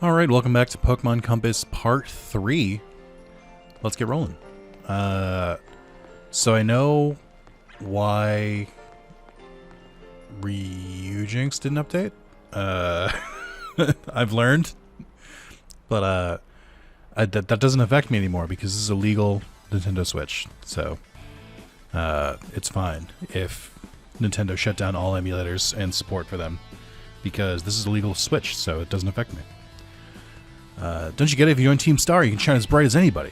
Alright, welcome back to Pokemon Compass Part 3. Let's get rolling. So I know why Ryujinx didn't update. I've learned. But that doesn't affect me anymore because this is a legal Nintendo Switch. So it's fine if Nintendo shut down all emulators and support for them. Because this is a legal Switch, so it doesn't affect me. Don't you get it? If you join Team Star, you can shine as bright as anybody.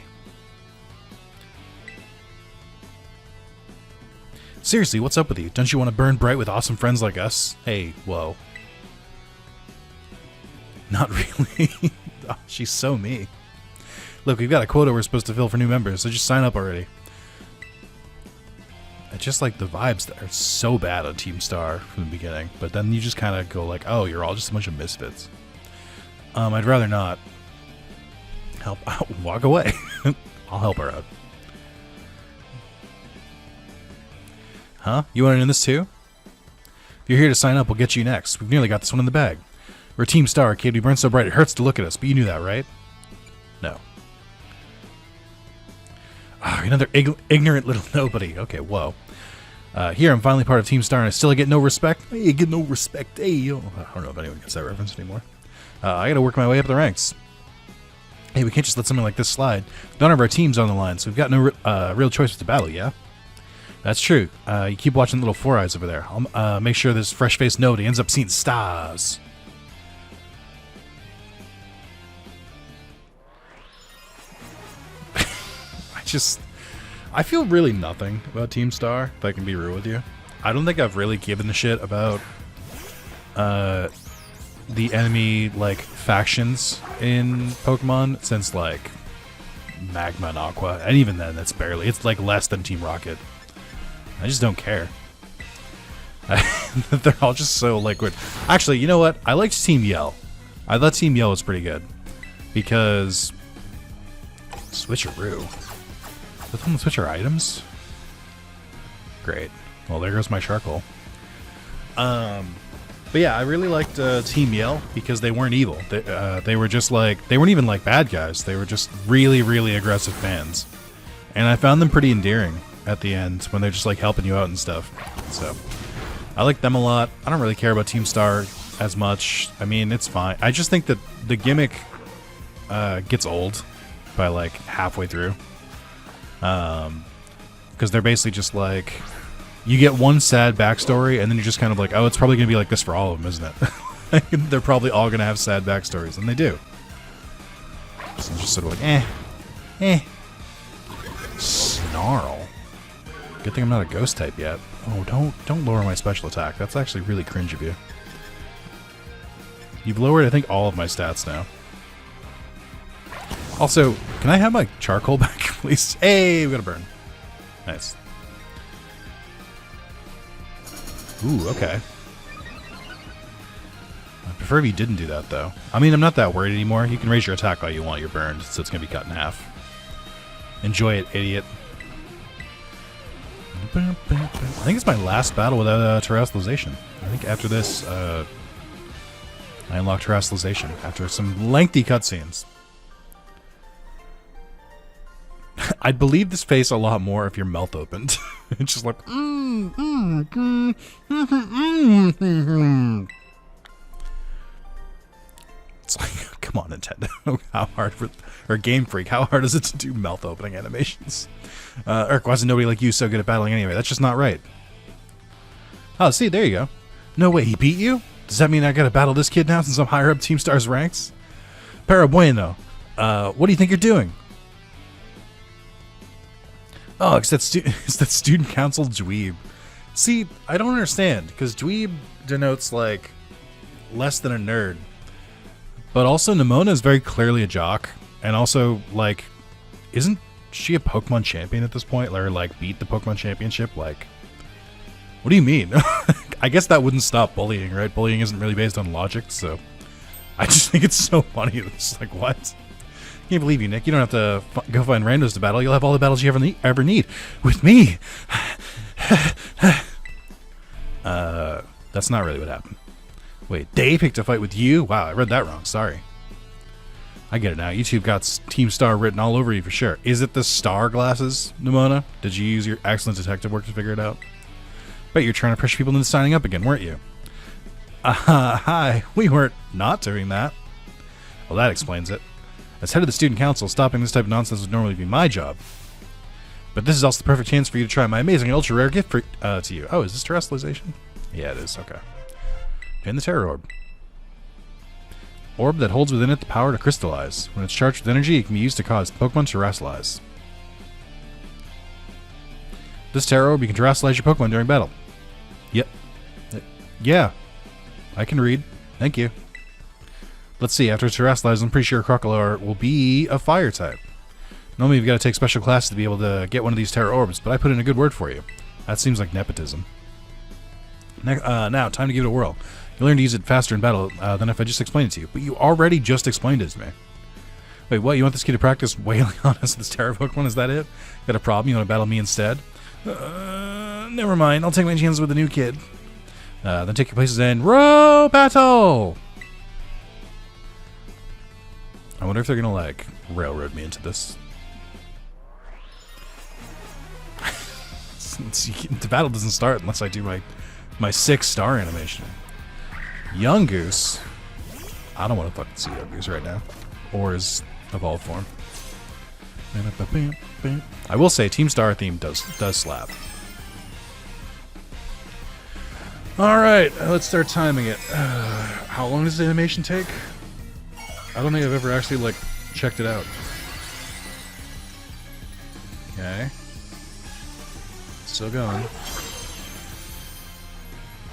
Seriously, what's up with you? Don't you want to burn bright with awesome friends like us? Hey, whoa. Not really. Oh, she's so me. Look, we've got a quota we're supposed to fill for new members, so just sign up already. I just like the vibes that are so bad on Team Star from the beginning, but then you just kind of go like, oh, you're all just a bunch of misfits. I'd rather not. Help out. Walk away. I'll help her out. Huh? You want in this too? If you're here to sign up, we'll get you next. We've nearly got this one in the bag. We're Team Star, kid. We burn so bright it hurts to look at us, but you knew that, right? No. Ah, another ignorant little nobody. Okay, whoa. Here, I'm finally part of Team Star, and I still get no respect. Hey, get no respect. Hey, oh. I don't know if anyone gets that reference anymore. I gotta work my way up the ranks. Hey, we can't just let something like this slide. None of our team's on the line, so we've got no real choice with the battle, yeah? That's true. You keep watching little Four Eyes over there. I'll make sure this fresh-faced nobody ends up seeing stars. I feel really nothing about Team Star, if I can be real with you. I don't think I've really given a shit about the enemy, like, factions in Pokemon since, like, Magma and Aqua. And even then, it's barely. It's, like, less than Team Rocket. I just don't care. They're all just so liquid. Actually, you know what? I liked Team Yell. I thought Team Yell was pretty good. Because... Switcheroo. Does someone switch our items? Great. Well, there goes my charcoal. But yeah, I really liked Team Yell because they weren't evil. They were just like, they weren't even like bad guys. They were just really, really aggressive fans. And I found them pretty endearing at the end when they're just like helping you out and stuff. So I like them a lot. I don't really care about Team Star as much. I mean, it's fine. I just think that the gimmick gets old by like halfway through. Because they're basically just like, you get one sad backstory, and then you're just kind of like, oh, it's probably going to be like this for all of them, isn't it? They're probably all going to have sad backstories, and they do. So I'm just sort of like, Snarl. Good thing I'm not a ghost type yet. Oh, don't lower my special attack. That's actually really cringe of you. You've lowered, I think, all of my stats now. Also, can I have my charcoal back, please? Hey, we got a burn. Nice. Ooh, okay. I prefer if you didn't do that, though. I mean, I'm not that worried anymore. You can raise your attack all you want. You're burned, so it's going to be cut in half. Enjoy it, idiot. I think it's my last battle without terastallization. I think after this, I unlock terastallization after some lengthy cutscenes. I'd believe this face a lot more if your mouth opened. It's just like, It's like, come on, Nintendo. How hard or Game Freak, how hard is it to do mouth opening animations? Eric, why isn't nobody like you so good at battling anyway? That's just not right. Oh, see, there you go. No way, he beat you? Does that mean I gotta battle this kid now since I'm higher up Team Star's ranks? Pero bueno. What do you think you're doing? Oh, it's that student council dweeb. See, I don't understand, because dweeb denotes, like, less than a nerd. But also, Nimona is very clearly a jock. And also, like, isn't she a Pokemon champion at this point? Or, like, beat the Pokemon championship? Like, what do you mean? I guess that wouldn't stop bullying, right? Bullying isn't really based on logic, so... I just think it's so funny. It's like, what? Can't believe you, Nick. You don't have to go find randos to battle. You'll have all the battles you ever need. With me! That's not really what happened. Wait, they picked a fight with you? Wow, I read that wrong. Sorry. I get it now. You two got Team Star written all over you for sure. Is it the star glasses, Nimona? Did you use your excellent detective work to figure it out? Bet you're trying to pressure people into signing up again, weren't you? Hi. We weren't not doing that. Well, that explains it. As head of the student council, stopping this type of nonsense would normally be my job. But this is also the perfect chance for you to try my amazing ultra rare gift to you. Oh, is this terastallization? Yeah, it is. Okay. And the terror orb. Orb that holds within it the power to crystallize. When it's charged with energy, it can be used to cause Pokemon to terastallize. This terror orb, you can terastallize your Pokemon during battle. Yep. Yeah. I can read. Thank you. Let's see. After terastallize, I'm pretty sure Crocodile will be a fire type. Normally, you've got to take special classes to be able to get one of these terror orbs, but I put in a good word for you. That seems like nepotism. Now, time to give it a whirl. You'll learn to use it faster in battle than if I just explained it to you. But you already just explained it to me. Wait, what? You want this kid to practice wailing on us with this terror Pokemon? Is that it? Got a problem? You want to battle me instead? Never mind. I'll take my chances with the new kid. Then take your places in row battle! I wonder if they're going to, like, railroad me into this. The battle doesn't start unless I do my 6-star animation. Young Goose. I don't want to fucking see Young Goose right now. Or his evolved form. I will say Team Star theme does slap. Alright, let's start timing it. How long does the animation take? I don't think I've ever actually, like, checked it out. Okay. Still going.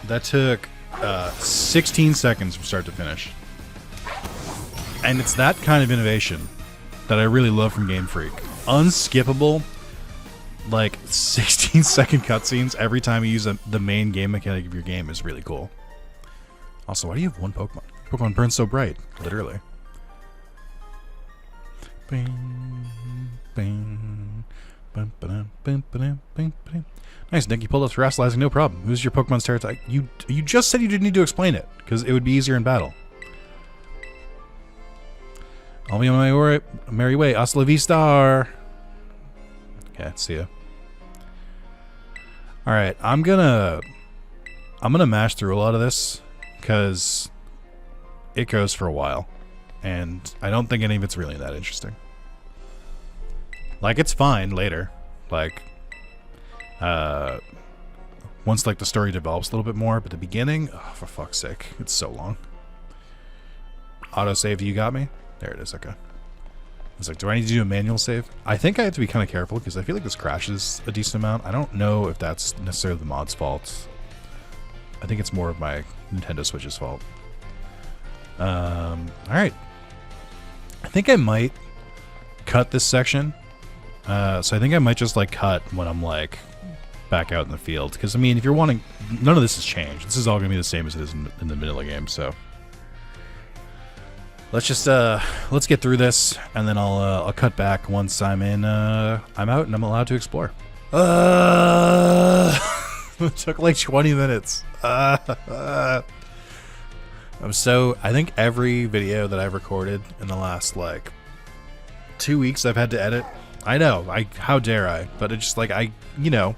That took 16 seconds from start to finish. And it's that kind of innovation that I really love from Game Freak. Unskippable, like, 16-second cutscenes every time you use the main game mechanic of your game is really cool. Also, why do you have one Pokemon? Pokemon burns so bright, literally. Bing, bing, bum, ba-dum, bum, ba-dum, bing, ba-dum. Nice, Nick. You pulled up terastallizing, no problem. Who's your Pokemon's terror type? You just said you didn't need to explain it, because it would be easier in battle. I'll be on my merry way. Hasta la vista. Okay, see ya. Alright, I'm gonna mash through a lot of this, because it goes for a while. And I don't think any of it's really that interesting. Like, it's fine later. Like, once, like, the story develops a little bit more, but the beginning, oh, for fuck's sake, it's so long. Autosave, you got me? There it is, okay. It's like, do I need to do a manual save? I think I have to be kind of careful, because I feel like this crashes a decent amount. I don't know if that's necessarily the mod's fault. I think it's more of my Nintendo Switch's fault. Alright. I think I might cut this section. So I think I might just, like, cut when I'm, like, back out in the field. Because, I mean, if you're wanting... None of this has changed. This is all going to be the same as it is in the vanilla game, so... Let's just, let's get through this, and then I'll cut back once I'm in, I'm out and I'm allowed to explore. It took, like, 20 minutes. I think every video that I've recorded in the last, like, 2 weeks I've had to edit. I know, how dare I? But it's just, like, you know,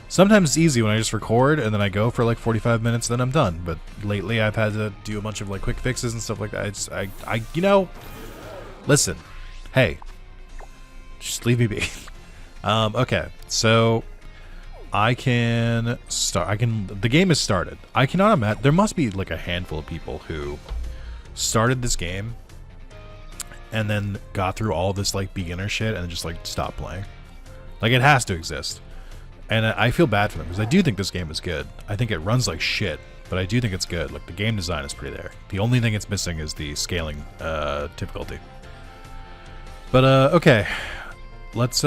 sometimes it's easy when I just record and then I go for, like, 45 minutes, then I'm done. But lately I've had to do a bunch of, like, quick fixes and stuff like that. You know, listen, hey, just leave me be. Okay, so I can start. The game has started. I cannot imagine. There must be, like, a handful of people who started this game and then got through all this, like, beginner shit and just, like, stopped playing. Like, it has to exist. And I feel bad for them, because I do think this game is good. I think it runs like shit, but I do think it's good. Like, the game design is pretty there. The only thing it's missing is the scaling difficulty. But, okay. Let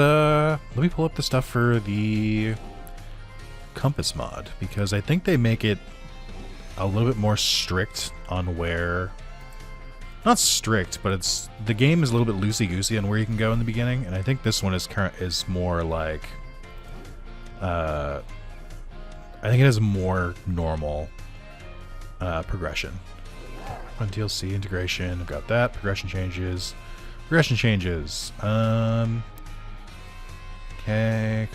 me pull up the stuff for the compass mod, because I think they make it a little bit more strict on where... Not strict, but the game is a little bit loosey-goosey on where you can go in the beginning, and I think this one is more like... I think it has more normal progression. On DLC integration, I've got that. Progression changes. Progression changes. Okay.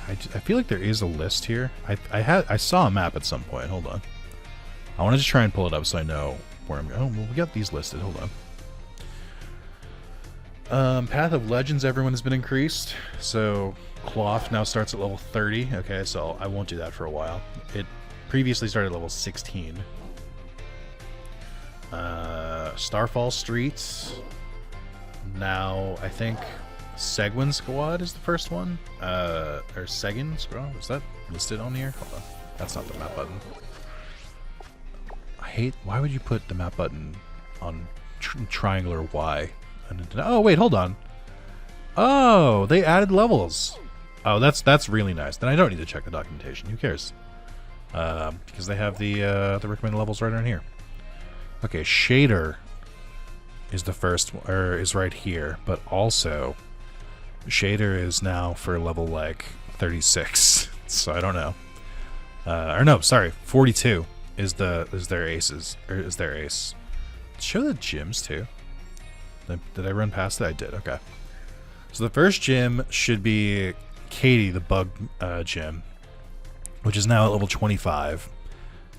I feel like there is a list here. I saw a map at some point. Hold on. I want to just try and pull it up so I know where I'm going. Oh, well, we got these listed. Hold on. Path of Legends, everyone has been increased. So Cloth now starts at level 30. Okay, so I won't do that for a while. It previously started at level 16. Starfall Streets. Now, I think Seguin Squad is the first one. Or Seguin Squad? Is that listed on here? Hold on. That's not the map button. Why would you put the map button on triangular Y? Oh, wait, hold on. Oh, they added levels. Oh, that's really nice. Then I don't need to check the documentation. Who cares? Because they have the recommended levels right on here. Okay, Shader is the first, or is right here, but also Shader is now for level like 36. So I don't know. Or no, sorry, 42 is their aces, or is their ace. Show the gyms too. Did I run past it? I did. Okay. So the first gym should be Katie, the bug gym, which is now at level 25.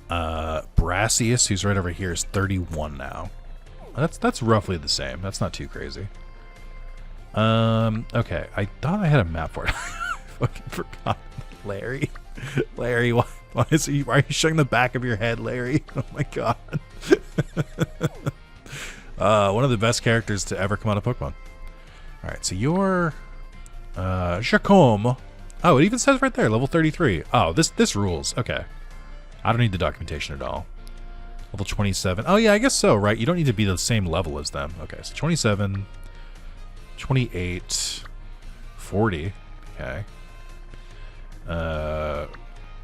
Brassius, who's right over here, is 31 now. That's roughly the same. That's not too crazy. Okay. I thought I had a map for it. I fucking forgot. Larry, why are you showing the back of your head, Larry? Oh my god. One of the best characters to ever come out of Pokemon. Alright, so you're Jacome. Oh, it even says right there, level 33. Oh, this rules. Okay. I don't need the documentation at all. Level 27. Oh yeah, I guess so, right? You don't need to be the same level as them. Okay, so 27, 28, 40. Okay.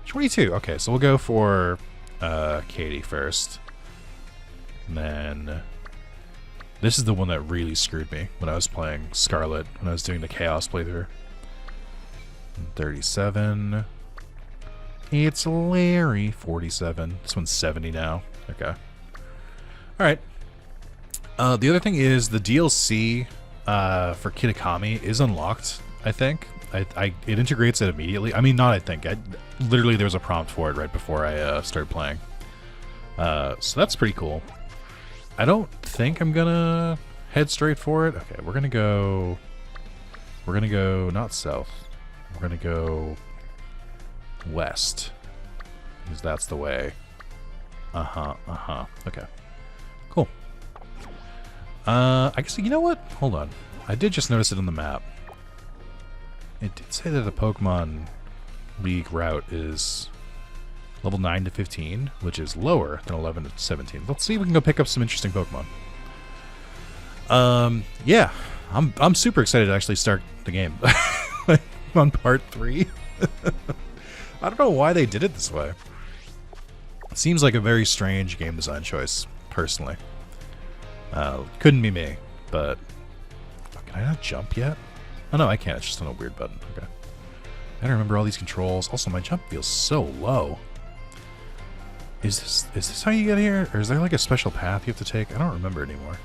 22. Okay, so we'll go for Katie first. And then this is the one that really screwed me when I was playing Scarlet, when I was doing the Chaos playthrough. 37. It's Larry. 47. This one's 70 now. Okay. Alright. The other thing is the DLC for Kitakami is unlocked, I think. It integrates it immediately. I mean, not I think. Literally, there was a prompt for it right before I started playing. So that's pretty cool. I don't think I'm gonna head straight for it. Okay, we're gonna go not south. We're gonna go west, because that's the way. Okay, cool. I guess, you know what? Hold on. I did just notice it on the map. It did say that the Pokemon League route is level 9 to 15, which is lower than 11 to 17. Let's see if we can go pick up some interesting Pokemon. Yeah, I'm super excited to actually start the game. On part 3. I don't know why they did it this way. It seems like a very strange game design choice, personally. Couldn't be me, but can I not jump yet? Oh no, I can't. It's just on a weird button. Okay. I don't remember all these controls. Also, my jump feels so low. Is this how you get here? Or is there like a special path you have to take? I don't remember anymore.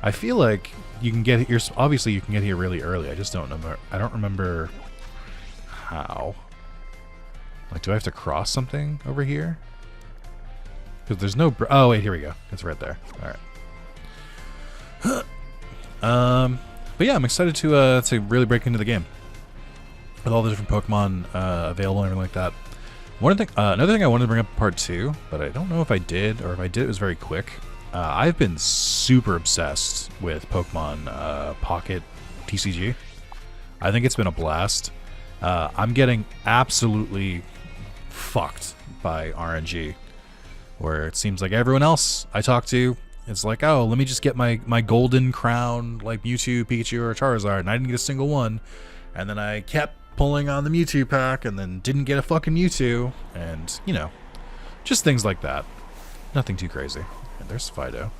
I feel like you can get here. Obviously, you can get here really early. I just don't remember. I don't remember how. Like, do I have to cross something over here? Because there's no. Oh wait, here we go. It's right there. All right. But yeah, I'm excited to really break into the game with all the different Pokemon available and everything like that. Another thing I wanted to bring up in part 2, but I don't know if I did, or if I did, it was very quick. I've been super obsessed with Pokemon Pocket TCG. I think it's been a blast. I'm getting absolutely fucked by RNG, where it seems like everyone else I talk to, it's like, oh, let me just get my golden crown, like Mewtwo, Pikachu, or Charizard, and I didn't get a single one. And then I kept pulling on the Mewtwo pack, and then didn't get a fucking Mewtwo, and, you know, just things like that. Nothing too crazy. And there's Fido.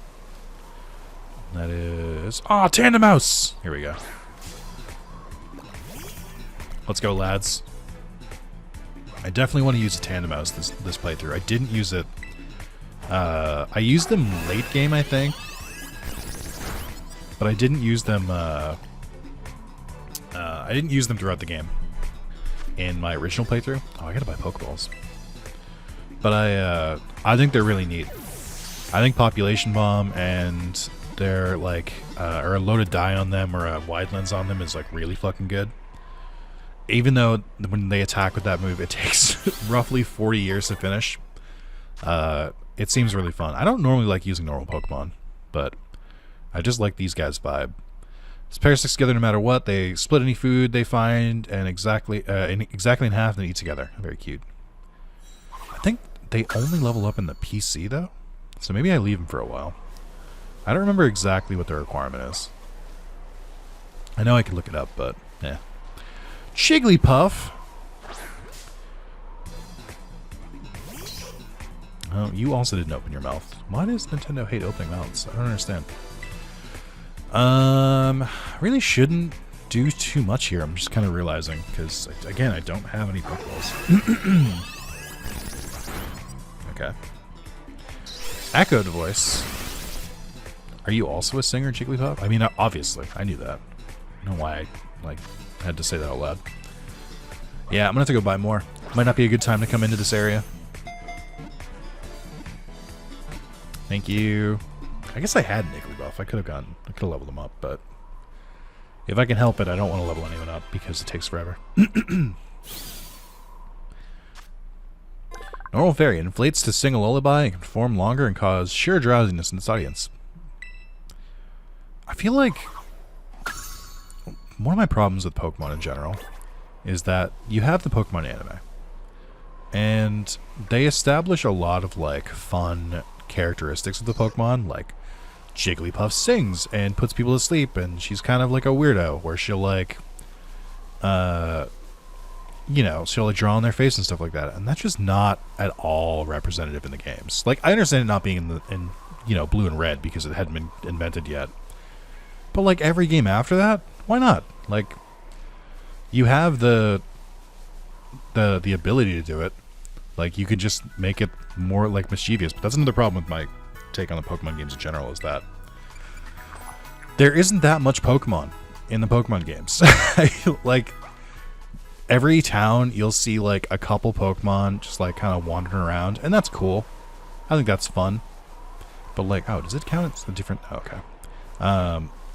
That is... Ah, Tandem Mouse! Here we go. Let's go, lads. I definitely want to use a Tandem Mouse this playthrough. I didn't use it I used them late game, I think. But I didn't use them, I didn't use them throughout the game. In my original playthrough. Oh, I gotta buy Pokeballs. But I think they're really neat. I think Population Bomb and their, like, or a loaded die on them or a wide lens on them is, like, really fucking good. Even though when they attack with that move, it takes roughly 40 years to finish. It seems really fun. I don't normally like using normal Pokemon, but I just like these guys' vibe. This pair sticks together no matter what. They split any food they find and exactly in half and eat together. Very cute. I think they only level up in the PC though, so maybe I leave them for a while. I don't remember exactly what the requirement is. I know I could look it up, but yeah. Jigglypuff. Oh, you also didn't open your mouth. Why does Nintendo hate opening mouths? I don't understand. Really shouldn't do too much here. I'm just kind of realizing, because, again, I don't have any Pokeballs. Okay. Echoed voice. Are you also a singer, Jigglypuff? I mean, obviously. I knew that. I don't know why I, had to say that out loud. Yeah, I'm gonna have to go buy more. Might not be a good time to come into this area. Thank you. I guess I had Jigglypuff. I could have leveled him up, but if I can help it, I don't want to level anyone up because it takes forever. Normal fairy inflates to sing a lullaby and can perform longer and cause sheer drowsiness in its audience. I feel like one of my problems with Pokemon in general is that you have the Pokemon anime, and they establish a lot of like fun characteristics of the Pokemon, like Jigglypuff sings and puts people to sleep, and she's kind of like a weirdo where she'll like you know, she'll like draw on their face and stuff like that, and that's just not at all representative in the games. Like, I understand it not being in you know, Blue and Red because it hadn't been invented yet, but like every game after that, why not? Like, you have the ability to do it. Like, you could just make it more like mischievous. But that's another problem with my take on the Pokemon games in general, is that there isn't that much Pokemon in the Pokemon games. Like, every town you'll see like a couple Pokemon just like kind of wandering around, and that's cool. I think that's fun. But like, oh, does it count? It's a different. Oh, okay.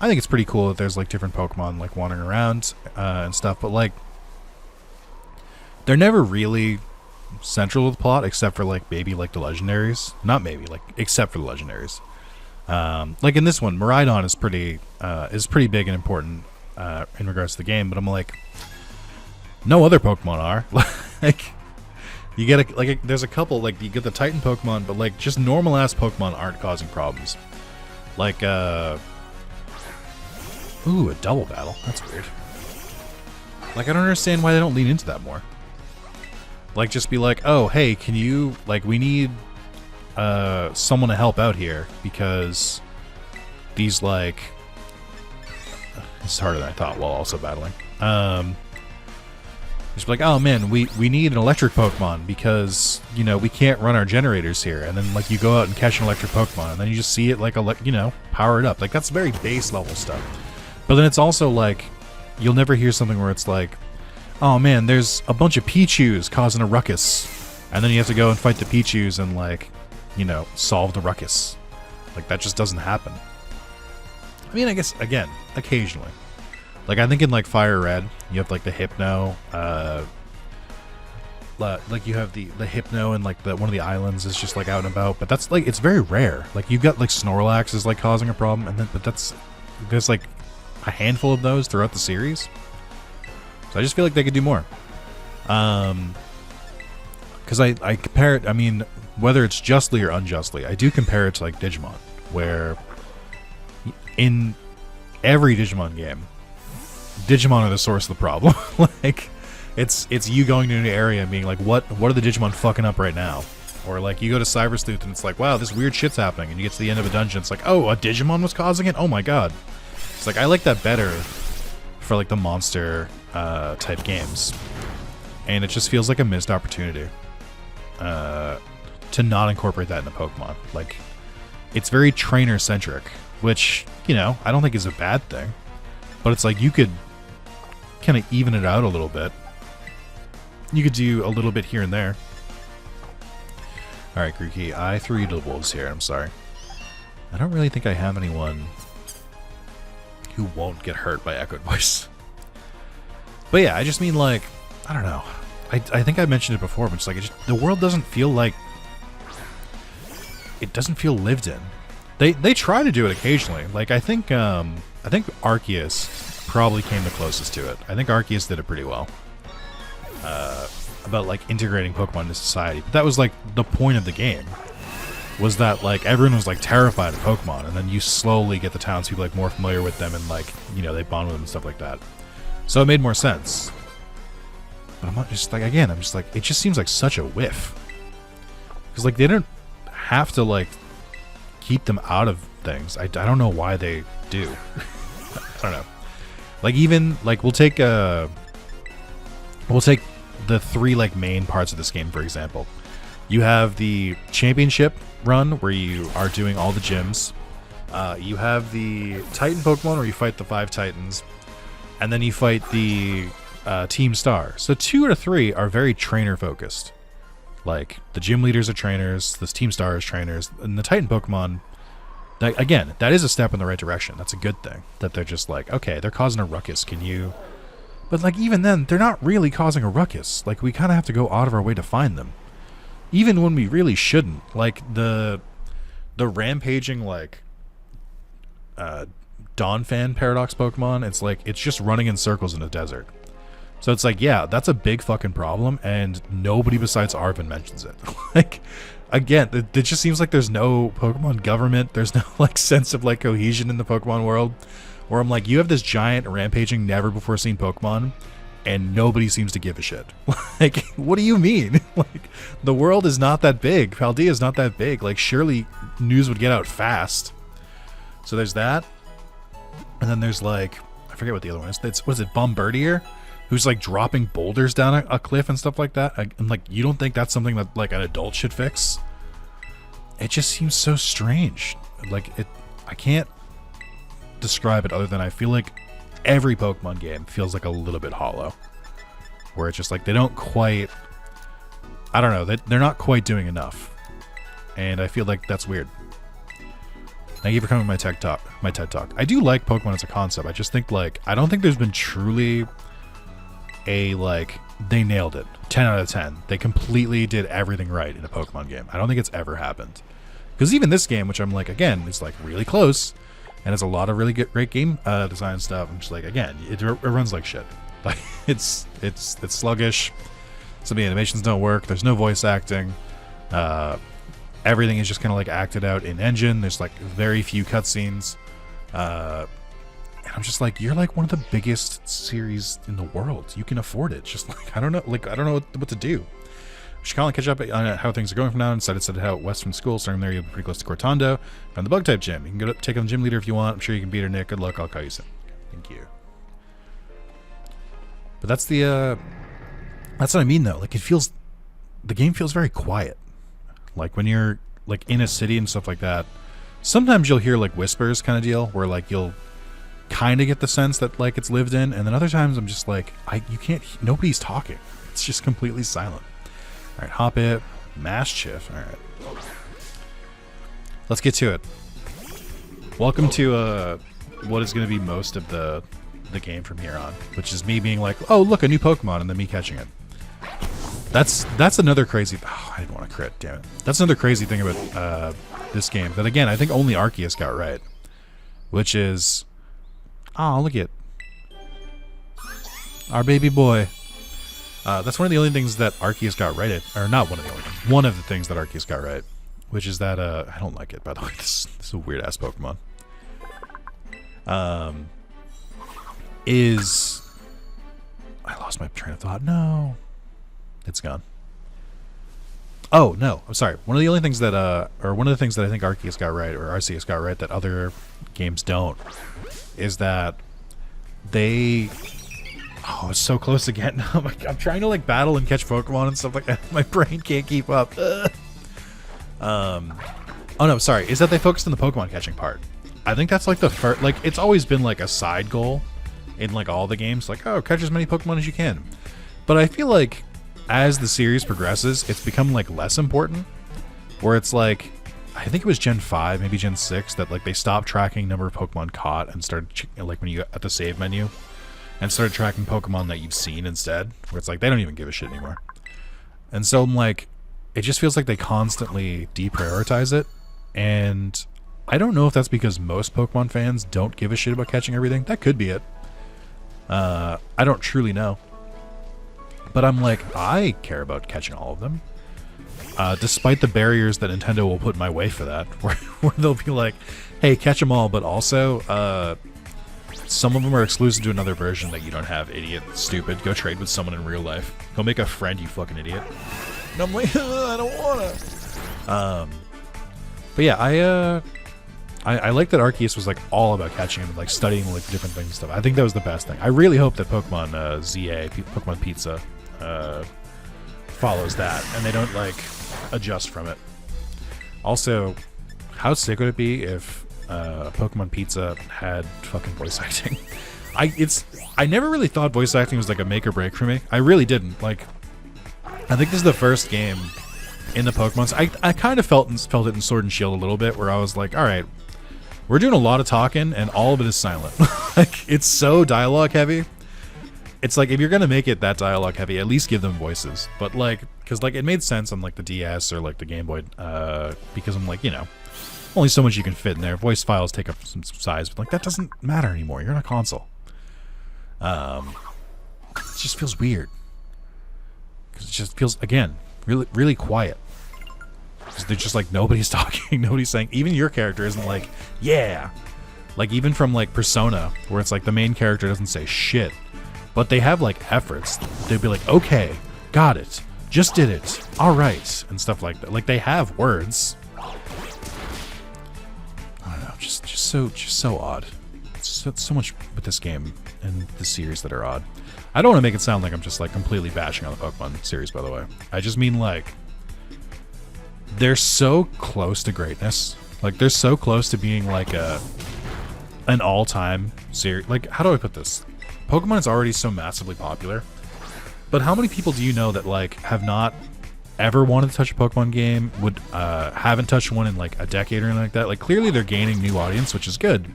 I think it's pretty cool that there's like different Pokemon like wandering around and stuff. But like, they're never really central to the plot, except for like maybe like the legendaries. Not maybe, like, except for the legendaries. Like in this one, Miraidon is pretty big and important in regards to the game. But I'm like, no other Pokemon are. Like, you get there's a couple, like, you get the Titan Pokemon, but like just normal ass Pokemon aren't causing problems. Like ooh, a double battle. That's weird. Like, I don't understand why they don't lean into that more. Like, just be like, oh, hey, can you, like, we need someone to help out here because these, like, it's harder than I thought while also battling. Just be like, oh man, we need an electric Pokemon because, you know, we can't run our generators here. And then, like, you go out and catch an electric Pokemon, and then you just see it, like, you know, power it up. Like, that's very base level stuff. But then it's also like, you'll never hear something where it's like, oh man, there's a bunch of Pichus causing a ruckus, and then you have to go and fight the Pichus and, like, you know, solve the ruckus. Like, that just doesn't happen. I mean, I guess, again, occasionally. Like, I think in, like, Fire Red, you have, like, the Hypno, like, you have the Hypno, and, like, one of the islands is just, like, out and about, but that's, like, it's very rare. Like, you've got, like, Snorlax is, like, causing a problem, and then, but there's, like, a handful of those throughout the series. So I just feel like they could do more. Because I compare it, I mean, whether it's justly or unjustly, I do compare it to, like, Digimon, where in every Digimon game, Digimon are the source of the problem. Like, it's you going to an area and being like, what are the Digimon fucking up right now? Or, like, you go to Cyber Sleuth and it's like, wow, this weird shit's happening, and you get to the end of a dungeon, it's like, oh, a Digimon was causing it? Oh my god. It's like, I like that better for, like, the monster type games, and it just feels like a missed opportunity. to not incorporate that into Pokemon. Like, it's very trainer-centric, which, you know, I don't think is a bad thing. But it's like, you could kind of even it out a little bit. You could do a little bit here and there. Alright, Grookey, I threw you to the wolves here. I'm sorry. I don't really think I have anyone who won't get hurt by Echoed Voice. But yeah, I just mean, like, I don't know. I think I mentioned it before, but it's like, the world doesn't feel like... It doesn't feel lived in. They try to do it occasionally. Like, I think Arceus probably came the closest to it. I think Arceus did it pretty well. About, like, integrating Pokemon into society. But that was, like, the point of the game. Was that, like, everyone was, like, terrified of Pokemon, and then you slowly get the townspeople, like, more familiar with them, and, like, you know, they bond with them and stuff like that. So it made more sense. But I'm not just, like, again, I'm just, like, it just seems like such a whiff. Because, like, they don't have to, like, keep them out of things. I don't know why they do. I don't know. Like, even, like, we'll take the three, like, main parts of this game, for example. You have the championship run, where you are doing all the gyms. You have the Titan Pokemon, where you fight the 5 Titans. And then you fight the Team Star. So 2 out of 3 are very trainer-focused. Like, the gym leaders are trainers, the Team Star is trainers, and the Titan Pokemon, that, again, that is a step in the right direction. That's a good thing. That they're just like, okay, they're causing a ruckus, can you... But, like, even then, they're not really causing a ruckus. Like, we kind of have to go out of our way to find them. Even when we really shouldn't. Like, the rampaging, like, Donphan Paradox Pokemon, it's like, it's just running in circles in a desert. So it's like, yeah, that's a big fucking problem, and nobody besides Arvin mentions it. Like, again, it just seems like there's no Pokemon government, there's no, like, sense of, like, cohesion in the Pokemon world, where I'm like, you have this giant rampaging, never-before-seen Pokemon, and nobody seems to give a shit. Like, what do you mean? Like, the world is not that big. Paldea is not that big. Like, surely news would get out fast. So there's that. And then there's, like, I forget what the other one is. Was it Bombardier? Who's, like, dropping boulders down a cliff and stuff like that. I'm like, you don't think that's something that, like, an adult should fix? It just seems so strange. Like, I can't describe it other than I feel like every Pokemon game feels like a little bit hollow. Where it's just like, they don't quite... I don't know. They're not quite doing enough. And I feel like that's weird. Thank you for coming to my TED Talk. I do like Pokemon as a concept. I just think, like, I don't think there's been truly a, like, they nailed it. 10 out of 10. They completely did everything right in a Pokemon game. I don't think it's ever happened. Because even this game, which I'm like, again, is, like, really close, and it's a lot of really great game design stuff. I'm just like, again, it runs like shit. Like, it's sluggish. Some of the animations don't work. There's no voice acting. Everything is just kind of like acted out in engine. There's like very few cutscenes. And I'm just like, you're like one of the biggest series in the world. You can afford it. Just like, I don't know what to do. We should call and catch up on how things are going from now on. Decided to head out west from school. Starting there, you'll be pretty close to Cortando. Found the bug type gym. You can go take on the gym leader if you want. I'm sure you can beat her, Nick. Good luck. I'll call you soon. Thank you. But that's what I mean though. Like, the game feels very quiet. Like when you're like in a city and stuff like that, sometimes you'll hear like whispers kind of deal where like you'll kind of get the sense that like it's lived in, and then other times I'm just like, nobody's talking. It's just completely silent. All right, hop it, mass shift. All right, let's get to it. Welcome to what is going to be most of the game from here on, which is me being like, oh look, a new Pokemon, and then me catching it. That's another crazy... Oh, I didn't want to crit, damn it. That's another crazy thing about this game that, again, I think only Arceus got right. Which is... Oh, look at... Our baby boy. That's one of the only things that Arceus got right. Or not one of the only things. One of the things that Arceus got right. Which is that... I don't like it, by the way. This is a weird-ass Pokemon. I lost my train of thought. No... It's gone. Oh, no. I'm sorry. One of the things that I think Arceus got right, or Arceus got right, that other games don't, is that they... Oh, it's so close again. I'm trying to, like, battle and catch Pokemon and stuff like that. My brain can't keep up. Oh no, sorry, is that they focused on the Pokemon catching part. I think that's like the first, like it's always been like a side goal in like all the games, like, oh, catch as many Pokemon as you can. But I feel like as the series progresses, it's become like less important, where it's like, I think it was Gen 5, maybe Gen 6, that like they stopped tracking number of Pokemon caught and started, like when you got at the save menu, and started tracking Pokemon that you've seen instead, where it's like they don't even give a shit anymore. And so I'm like, it just feels like they constantly deprioritize it, and I don't know if that's because most Pokemon fans don't give a shit about catching everything. That could be it. I don't truly know. But I'm like, I care about catching all of them. Despite the barriers that Nintendo will put in my way for that, where they'll be like, hey, catch them all, but also, some of them are exclusive to another version that you don't have, idiot, stupid. Go trade with someone in real life. Go make a friend, you fucking idiot. And I'm like, I don't wanna. But yeah, I like that Arceus was like all about catching him and like studying like different things and stuff. I think that was the best thing. I really hope that Pokemon ZA, Pokemon Pizza, follows that and they don't like adjust from it. Also, how sick would it be if Pokemon Pizza had fucking voice acting? I never really thought voice acting was like a make or break for me. I really didn't. Like, I think this is the first game in the Pokemon. I kind of felt it in Sword and Shield a little bit, where I was like, all right, we're doing a lot of talking and all of it is silent. Like, it's so dialogue heavy. It's like, if you're gonna make it that dialogue heavy, at least give them voices. But like, because like it made sense on like the DS or like the Game Boy, because I'm like, you know, only so much you can fit in there. Voice files take up some size, but like that doesn't matter anymore. You're on a console. It just feels weird. Because it just feels, again, really, really quiet. They're just like, nobody's talking, nobody's saying, even your character isn't like, yeah. Like even from like Persona, where it's like the main character doesn't say shit, but they have like efforts. They'd be like, okay, got it, just did it, all right, and stuff like that. Like they have words. I don't know, just so odd. So much with this game and the series that are odd. I don't want to make it sound like I'm just like completely bashing on the Pokemon series, by the way. I just mean like, they're so close to greatness. Like they're so close to being like an all-time series. Like, how do I put this? Pokemon is already so massively popular, but how many people do you know that like have not ever wanted to touch a Pokemon game, would haven't touched one in like a decade or anything like that? Like clearly they're gaining new audience, which is good.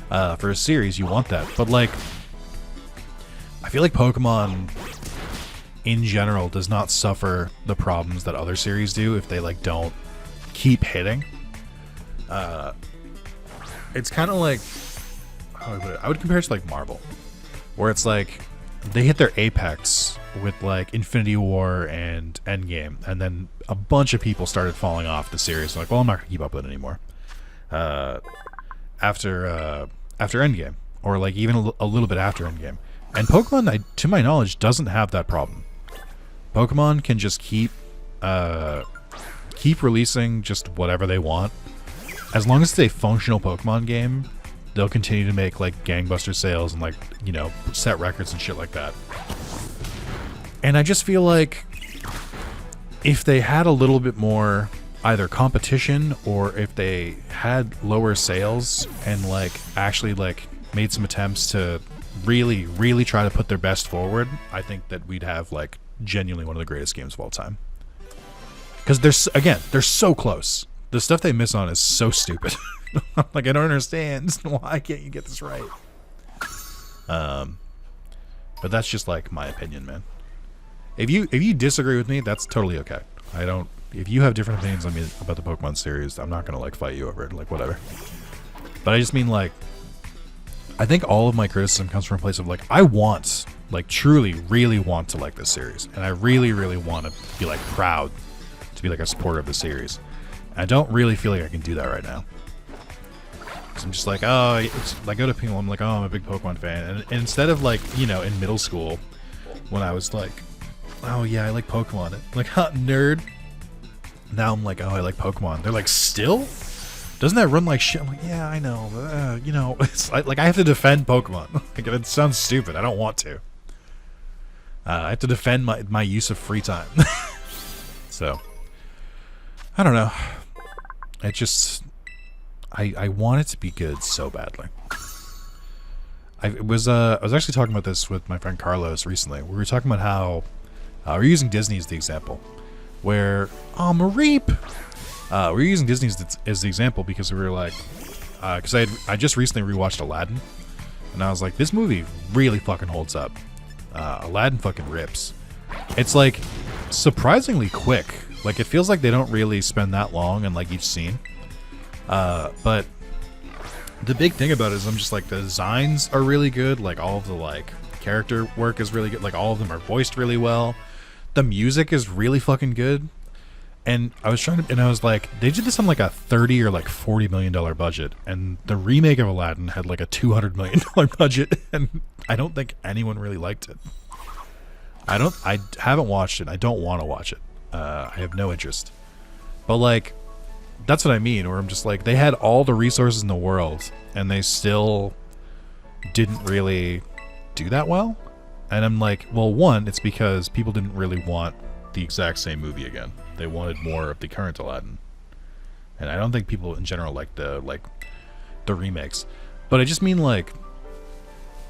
For a series, you want that. But like, I feel like Pokemon in general does not suffer the problems that other series do if they like don't keep hitting. It's kind of like, how do I put it? I would compare it to like Marvel, where it's like they hit their apex with like Infinity War and Endgame, and then a bunch of people started falling off the series. Like, well, I'm not gonna keep up with it anymore. After Endgame, or like even a little bit after Endgame. And Pokemon, to my knowledge, doesn't have that problem. Pokemon can just keep releasing just whatever they want. As long as it's a functional Pokemon game, they'll continue to make like gangbuster sales and like, you know, set records and shit like that. And I just feel like if they had a little bit more either competition, or if they had lower sales and like actually like made some attempts to really, really try to put their best forward, I think that we'd have like genuinely one of the greatest games of all time. Because they're so close. The stuff they miss on is so stupid. Like, I don't understand. Why can't you get this right? But that's just like my opinion, man. If you disagree with me, that's totally okay. If you have different opinions on me about the Pokemon series, I'm not gonna like fight you over it, like whatever. But I just mean like, I think all of my criticism comes from a place of like, I want, like truly, really want to like this series, and I really, really want to be like proud to be like a supporter of the series. And I don't really feel like I can do that right now. So I'm just like, oh, I go to people, I'm like, oh, I'm a big Pokemon fan, and instead of like, you know, in middle school when I was like, oh yeah, I like Pokemon, like, huh, nerd. Now I'm like, oh, I like Pokemon. They're like, still? Doesn't that run like shit? I'm like, yeah, I know. But, you know, it's like I have to defend Pokemon. Like, it sounds stupid. I don't want to. I have to defend my use of free time. So, I don't know. It just, I want it to be good so badly. I was actually talking about this with my friend Carlos recently. We were talking about how we're using Disney as the example, where Mareep. We're using Disney as the example because we were like, because I just recently rewatched Aladdin, and I was like, this movie really fucking holds up. Aladdin fucking rips. It's like surprisingly quick. Like it feels like they don't really spend that long in like each scene. But the big thing about it is I'm just like the designs are really good. Like all of the like character work is really good. Like all of them are voiced really well. The music is really fucking good. And I was like, they did this on like a $30 or like $40 million budget, and the remake of Aladdin had like a $200 million budget, and I don't think anyone really liked it. I haven't watched it. I don't want to watch it. I have no interest. But like, that's what I mean. Where I'm just like, they had all the resources in the world, and they still didn't really do that well. And I'm like, well, one, it's because people didn't really want the exact same movie again. They wanted more of the current Aladdin, and I don't think people in general like the remakes. But I just mean like,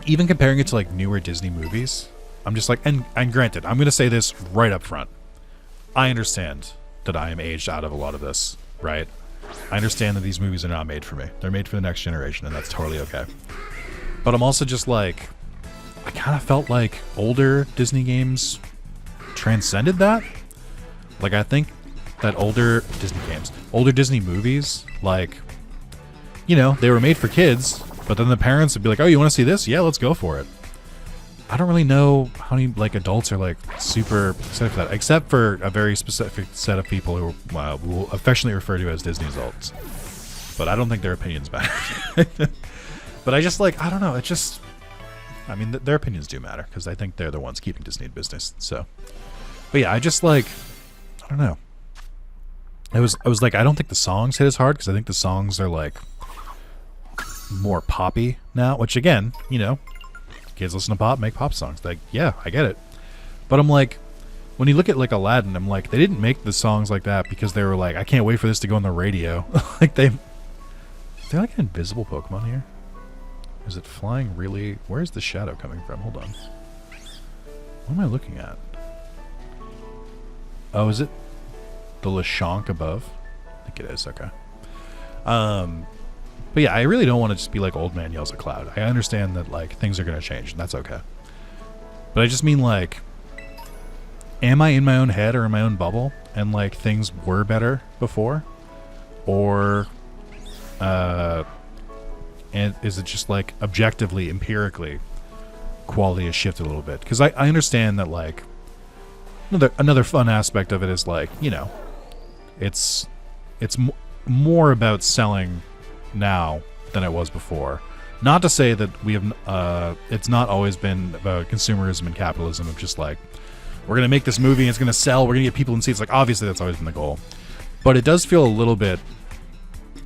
even comparing it to like newer Disney movies, I'm just like, and granted, I'm gonna say this right up front. I understand that I am aged out of a lot of this, right? I understand that these movies are not made for me. They're made for the next generation, and that's totally okay. But I'm also just like, I kind of felt like older Disney games transcended that. Like, I think that older Disney movies, like, you know, they were made for kids, but then the parents would be like, oh, you want to see this? Yeah, let's go for it. I don't really know how many, like, adults are, like, super excited for that, except for a very specific set of people who will affectionately refer to as Disney adults. But I don't think their opinions matter. But I just, like, I don't know, it just, I mean, their opinions do matter, because I think they're the ones keeping Disney in business, so. But yeah, I just, like, I don't know. I was like, I don't think the songs hit as hard, because I think the songs are like more poppy now, which again, you know, kids listen to pop, make pop songs. Like, yeah, I get it. But I'm like, when you look at like Aladdin, I'm like, they didn't make the songs like that because they were like, I can't wait for this to go on the radio. Like is there like an invisible Pokemon here? Is it flying really? Where's the shadow coming from? Hold on. What am I looking at? Oh, is it the Lechonk above? I think it is, okay. But yeah, I really don't want to just be like Old Man Yells at Cloud. I understand that like things are going to change, and that's okay. But I just mean like, am I in my own head or in my own bubble, and like things were better before? Or and is it just like objectively, empirically, quality has shifted a little bit? Because I understand that like, Another fun aspect of it is like, you know, it's more about selling now than it was before. Not to say that we have it's not always been about consumerism and capitalism of just like, we're gonna make this movie and it's gonna sell, we're gonna get people in seats. Like obviously that's always been the goal, but it does feel a little bit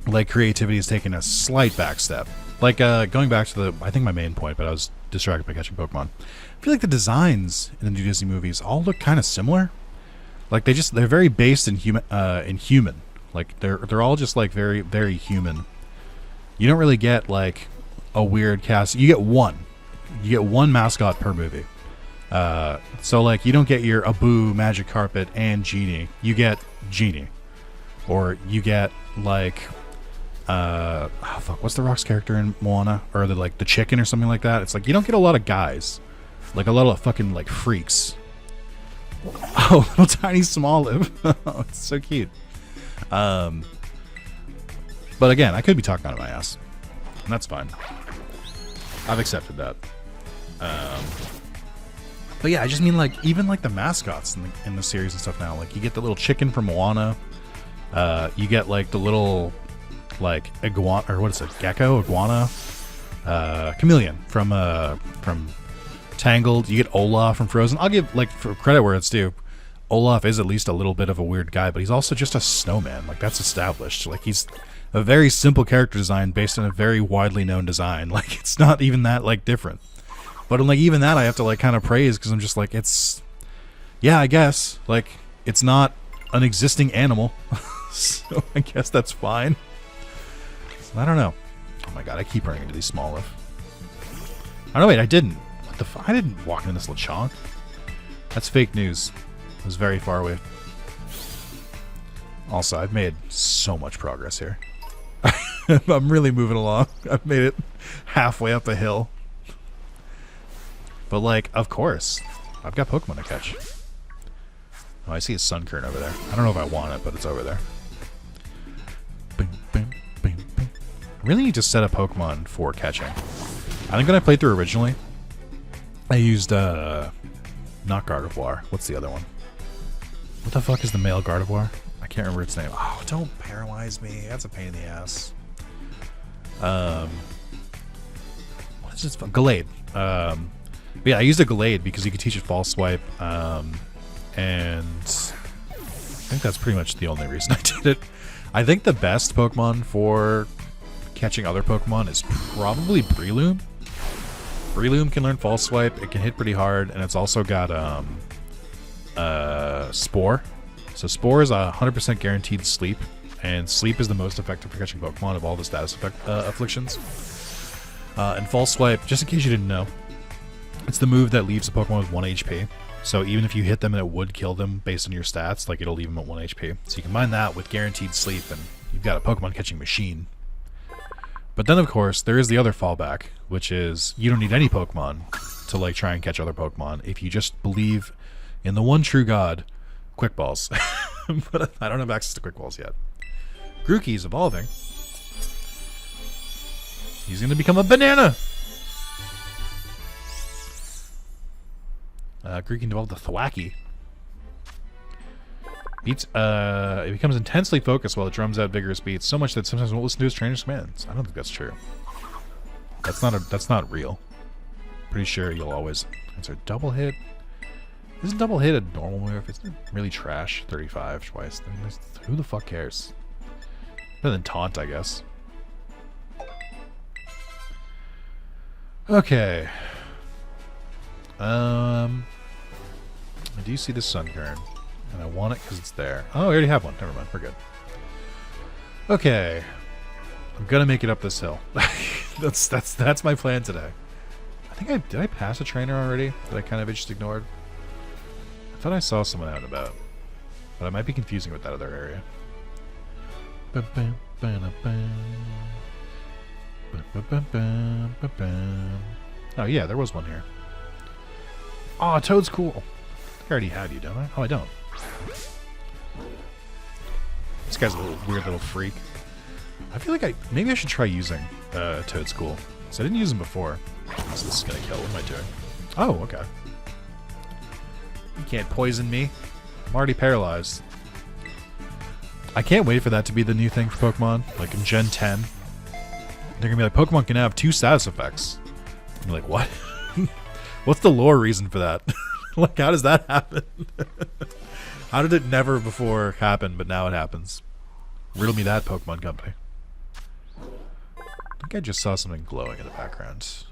like creativity is taking a slight back step. Like going back to I think my main point, but I was distracted by catching Pokemon. I feel like the designs in the new Disney movies all look kind of similar. Like they're very based in human. Like they're all just like very, very human. You don't really get like a weird cast. You get one mascot per movie. So like you don't get your Abu, Magic Carpet, and Genie. You get Genie, or you get like what's the Rock's character in Moana, or the chicken or something like that. It's like you don't get a lot of guys, like a lot of fucking like freaks. Oh, little tiny Smoliv. Oh, it's so cute. But again, I could be talking out of my ass, and that's fine. I've accepted that. But yeah, I just mean like even like the mascots in the series and stuff now. Like you get the little chicken from Moana. You get like the little like iguana, or what is it? Gecko, iguana, chameleon from Tangled. You get Olaf from Frozen. I'll give like for credit where it's due. Olaf is at least a little bit of a weird guy, but he's also just a snowman. Like that's established. Like he's a very simple character design based on a very widely known design. Like it's not even that like different. But like even that I have to like kind of praise because I'm just like yeah, I guess like it's not an existing animal. So I guess that's fine. I don't know. Oh my god, I keep running into these Smoliv. Oh no, wait, I didn't. What the I didn't walk into this Lechonk. That's fake news. It was very far away. Also, I've made so much progress here. I'm really moving along. I've made it halfway up a hill. But, like, of course, I've got Pokemon to catch. Oh, I see a Sunkern over there. I don't know if I want it, but it's over there. Bing, bing, bing, bing. I really need to set a Pokemon for catching. I think when I played through originally, I used, not Gardevoir. What's the other one? What the fuck is the male Gardevoir? I can't remember its name. Oh, don't paralyze me. That's a pain in the ass. What is this? Gallade. But yeah, I used a Gallade because you could teach it False Swipe. And I think that's pretty much the only reason I did it. I think the best Pokemon for catching other Pokemon is probably Breloom. Breloom can learn False Swipe. It can hit pretty hard, and it's also got Spore. So Spore is 100% guaranteed sleep, and sleep is the most effective for catching Pokemon of all the status afflictions. And False Swipe, just in case you didn't know, it's the move that leaves a Pokemon with 1 HP. So even if you hit them and it would kill them based on your stats, like it'll leave them at 1 HP. So you combine that with guaranteed sleep, and you've got a Pokemon catching machine. But then, of course, there is the other fallback, which is you don't need any Pokemon to like try and catch other Pokemon if you just believe in the one true God, Quick Balls. But I don't have access to Quick Balls yet. Grookey's evolving. He's going to become a banana! Grookey evolved the Thwackey. It becomes intensely focused while it drums out vigorous beats, so much that sometimes it won't listen to his trainer's commands. I don't think that's true. That's not real. Pretty sure you'll always answer double hit. Isn't double hit a normal move? It's really trash. 35 twice. Who the fuck cares? Better than taunt, I guess. Okay. I do see the Sunkern, and I want it because it's there. Oh, I already have one. Never mind. We're good. Okay. I'm gonna make it up this hill. That's my plan today. I think did I pass a trainer already that I kind of just ignored? I thought I saw someone out and about, but I might be confusing with that other area. Oh yeah, there was one here. Oh, Toad's cool. I already have you, don't I? Oh, I don't. This guy's a weird little freak. I feel like maybe I should try using Toad's cool. So I didn't use him before. So this is gonna kill. What am I doing? Oh, okay. You can't poison me. I'm already paralyzed. I can't wait for that to be the new thing for Pokemon. Like in Gen 10. They're gonna be like, Pokemon can have 2 status effects. I'm like, what? What's the lore reason for that? Like, how does that happen? How did it never before happen, but now it happens? Riddle me that, Pokemon Company. I think I just saw something glowing in the background.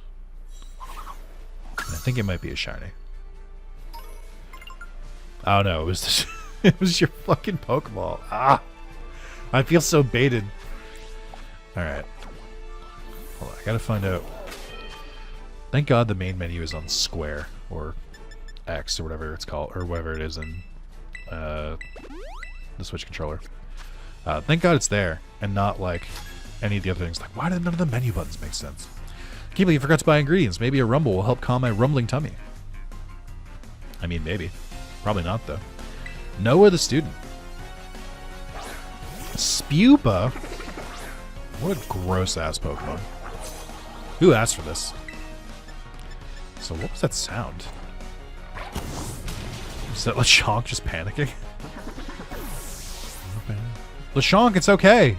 I think it might be a shiny. Oh no, it was this it was your fucking Pokeball. Ah! I feel so baited. Alright. Hold on, I gotta find out. Thank God the main menu is on square, or X, or whatever it's called, or whatever it is in the Switch controller. Thank God it's there, and not like any of the other things. Like, why did none of the menu buttons make sense? Can't believe you forgot to buy ingredients. Maybe a Rumble will help calm my rumbling tummy. I mean, maybe. Probably not, though. Noah the student. Spupa? What a gross-ass Pokemon. Who asked for this? So what was that sound? Is that Lechonk just panicking? Lechonk, it's okay.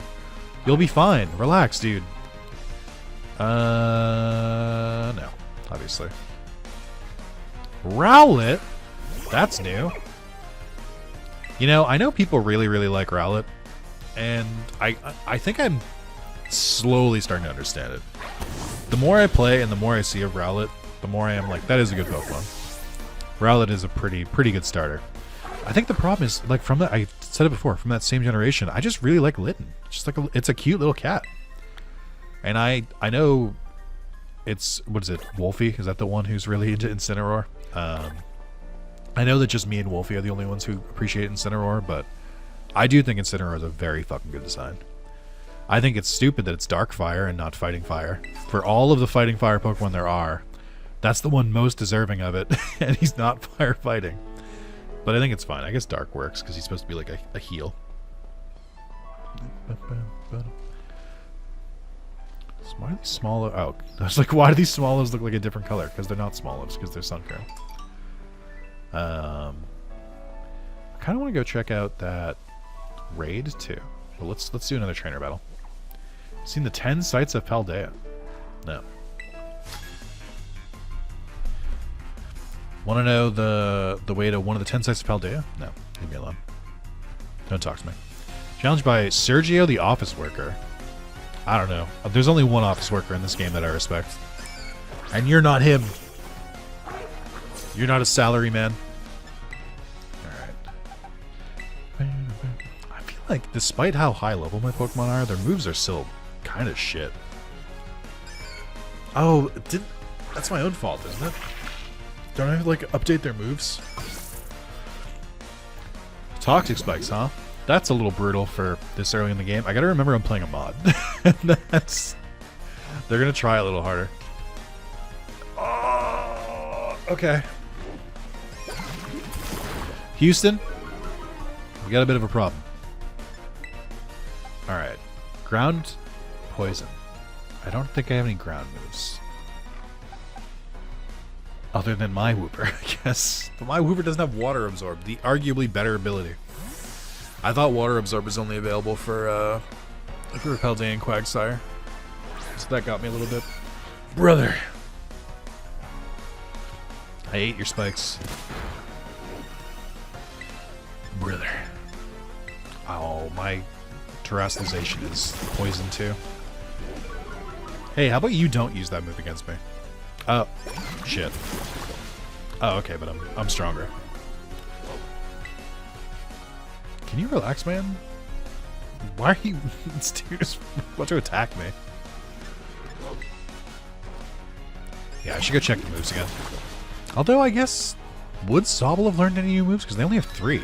You'll be fine. Relax, dude. No. Obviously. Rowlet? That's new. You know, I know people really, really like Rowlet. And I think I'm slowly starting to understand it. The more I play and the more I see of Rowlet, the more I am like, that is a good Pokemon. Rowlet is a pretty good starter. I think the problem is, like, from that, I said it before, from that same generation, I just really like Litten. Just like it's a cute little cat. And I know it's, what is it, Wolfie? Is that the one who's really into Incineroar? I know that just me and Wolfie are the only ones who appreciate Incineroar, but I do think Incineroar is a very fucking good design. I think it's stupid that it's Dark Fire and not Fighting Fire. For all of the Fighting Fire Pokemon there are, that's the one most deserving of it, and he's not firefighting. But I think it's fine. I guess Dark works, because he's supposed to be like a heal. So why are these smaller? Oh, I was like, why do these Swallows look like a different color? Because they're not Swallows, because they're Sunkern. I kind of want to go check out that raid too. Well, let's do another trainer battle. Seen the 10 sites of Paldea? No. Want to know the way to one of the 10 sites of Paldea? No, leave me alone. Don't talk to me. Challenged by Sergio the Office Worker. I don't know. There's only one office worker in this game that I respect. And you're not him. You're not a salary man. Alright. I feel like despite how high level my Pokemon are, their moves are still kind of shit. Oh, that's my own fault, isn't it? Don't I have to, like, update their moves? Toxic Spikes, huh? That's a little brutal for this early in the game. I gotta remember I'm playing a mod. They're gonna try a little harder. Oh, okay. Houston, we got a bit of a problem. Alright. Ground Poison. I don't think I have any ground moves. Other than my Wooper, I guess. But my Wooper doesn't have Water Absorb, the arguably better ability. I thought Water Absorb was only available for Paldea and Quagsire. So that got me a little bit. Brother! I ate your spikes. Brother. Oh, my terastallization is poison too. Hey, how about you don't use that move against me? Oh, shit. Oh, okay, but I'm stronger. Can you relax, man? Why are you... This dude is about to attack me. Yeah, I should go check the moves again. Although, I guess... Would Sobble have learned any new moves? Because they only have 3.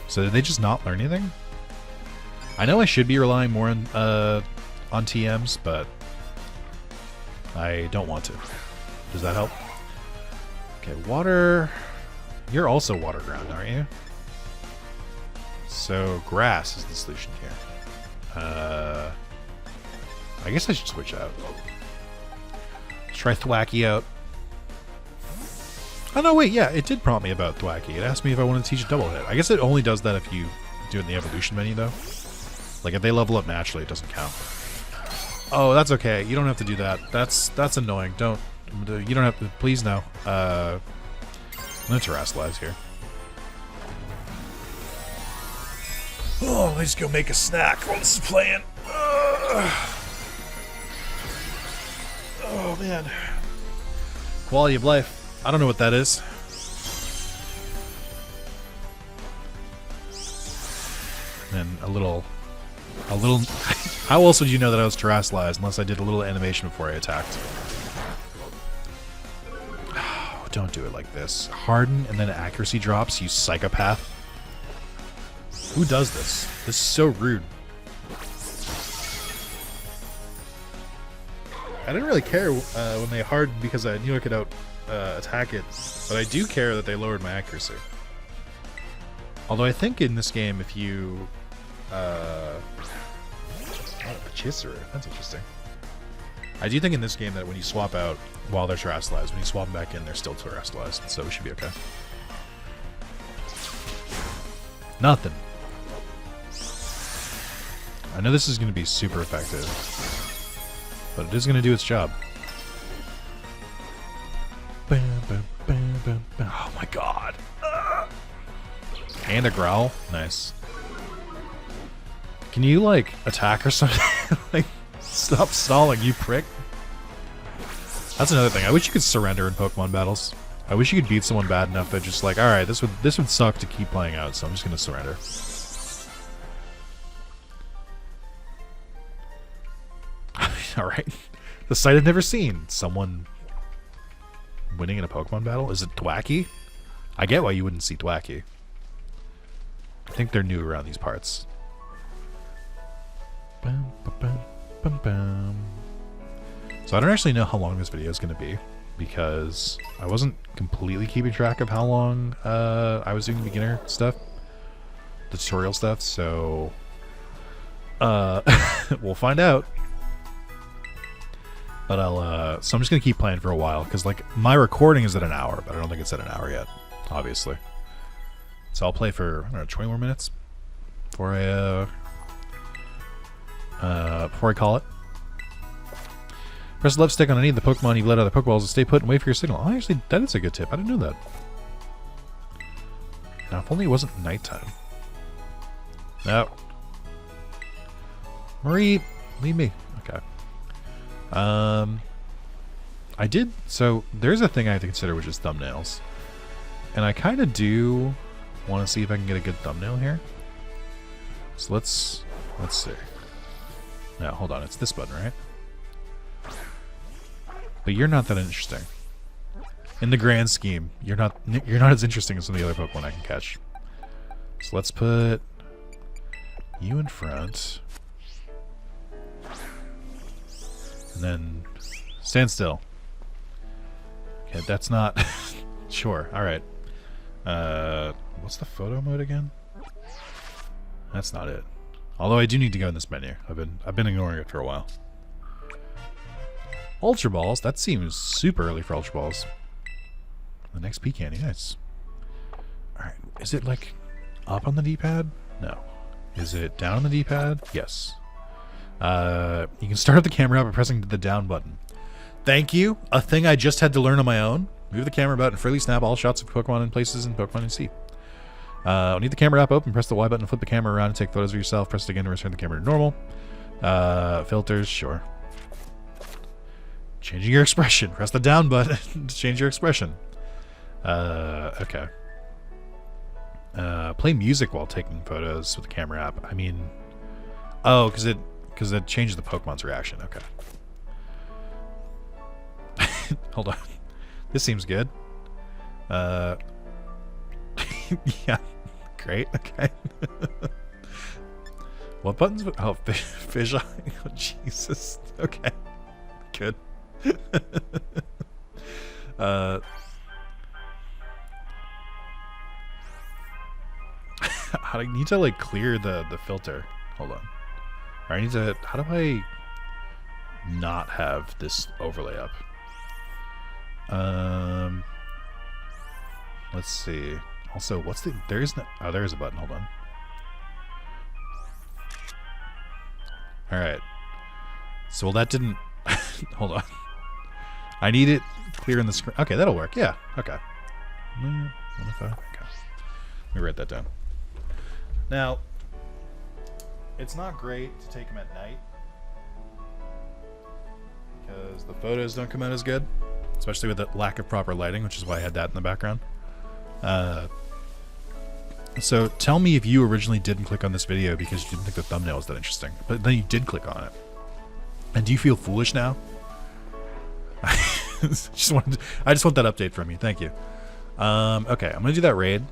So did they just not learn anything? I know I should be relying more on TMs, but... I don't want to. Does that help? Okay, water... You're also water ground, aren't you? So, grass is the solution here. I guess I should switch out. Let's try Thwacky out. Oh, no, wait, yeah, it did prompt me about Thwacky. It asked me if I wanted to teach Double Hit. I guess it only does that if you do it in the evolution menu, though. Like, if they level up naturally, it doesn't count. Oh, that's okay. You don't have to do that. That's annoying. Don't. You don't have to. Please, no. I'm going to terastallize here. Oh, let me just go make a snack while this is playing. Oh, man. Quality of life. I don't know what that is. And a little... How else would you know that I was terastallized unless I did a little animation before I attacked? Oh, don't do it like this. Harden and then accuracy drops, you psychopath. Who does this? This is so rude. I didn't really care when they hardened because I knew I could attack it, but I do care that they lowered my accuracy. Although I think in this game, if you... Oh, Pachysera. That's interesting. I do think in this game that when you swap out while they're terastallized, when you swap them back in, they're still terastallized, so we should be okay. Nothing. I know this is going to be super effective, but it is going to do its job. Oh my god. And a growl? Nice. Can you, like, attack or something? Like, stop stalling, you prick. That's another thing. I wish you could surrender in Pokemon battles. I wish you could beat someone bad enough that just like, all right, this would suck to keep playing out, so I'm just gonna surrender. All right, the sight I've never seen. Someone winning in a Pokemon battle. Is it Thwacky? I get why you wouldn't see Thwacky. I think they're new around these parts. Bum, bum, bum, bum, bum. So I don't actually know how long this video is going to be because I wasn't completely keeping track of how long I was doing the beginner stuff, the tutorial stuff. So we'll find out. But so I'm just gonna keep playing for a while because like my recording is at an hour, but I don't think it's at an hour yet, obviously. So I'll play for, I don't know, 20 more minutes before I call it. Press the left stick on any of the Pokemon you've let out of the Pokeballs and stay put and wait for your signal. Oh, actually, that is a good tip. I didn't know that. Now, if only it wasn't nighttime. No. Marie, leave me. Okay. I did, so there's a thing I have to consider, which is thumbnails. And I kind of do want to see if I can get a good thumbnail here. So let's see. Now, hold on, it's this button, right? But you're not that interesting. In the grand scheme, you're not as interesting as some of the other Pokemon I can catch. So let's put you in front. And then stand still. Okay, that's not sure. Alright. What's the photo mode again? That's not it. Although I do need to go in this menu. I've been ignoring it for a while. Ultra Balls, that seems super early for Ultra Balls. The next P candy, nice. Alright, is it like up on the D-pad? No. Is it down on the D-pad? Yes. You can start up the camera by pressing the down button. Thank you. A thing I just had to learn on my own. Move the camera about and freely snap all shots of Pokemon in places in Pokemon you see. Need the camera app open, press the Y button, flip the camera around and take photos of yourself. Press it again to return the camera to normal. Filters, sure. Changing your expression. Press the down button to change your expression. Okay. Play music while taking photos with the camera app. I mean, oh, because it changes the Pokemon's reaction. Okay. Hold on. This seems good. Yeah. Great. Okay. What buttons? Oh, fish eye. Oh, Jesus. Okay. Good. I need to like clear the filter. Hold on. I need to. How do I not have this overlay up? Let's see. Also, what's the? There is no. Oh, there is a button. Hold on. All right. So well, that didn't. Hold on. I need it clear in the screen. Okay, that'll work. Yeah. Okay. Okay. Let me write that down. Now, it's not great to take them at night because the photos don't come out as good, especially with the lack of proper lighting, which is why I had that in the background. So tell me if you originally didn't click on this video because you didn't think the thumbnail was that interesting, but then you did click on it. And do you feel foolish now? I just want that update from you. Thank you. Okay, I'm gonna do that raid.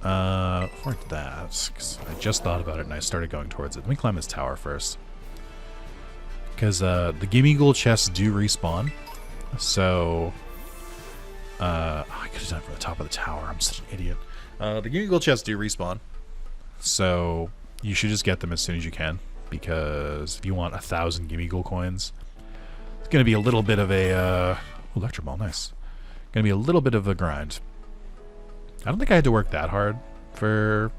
For that, because I just thought about it and I started going towards it. Let me climb this tower first, because the Gimme Gold chests do respawn. So, I could have done it from the top of the tower. I'm such an idiot. The Gimme Gold chests do respawn, so you should just get them as soon as you can. Because if you want 1,000 Gimme Gold coins, it's going to be a little bit of a Electro Ball, nice. Going to be a little bit of a grind. I don't think I had to work that hard for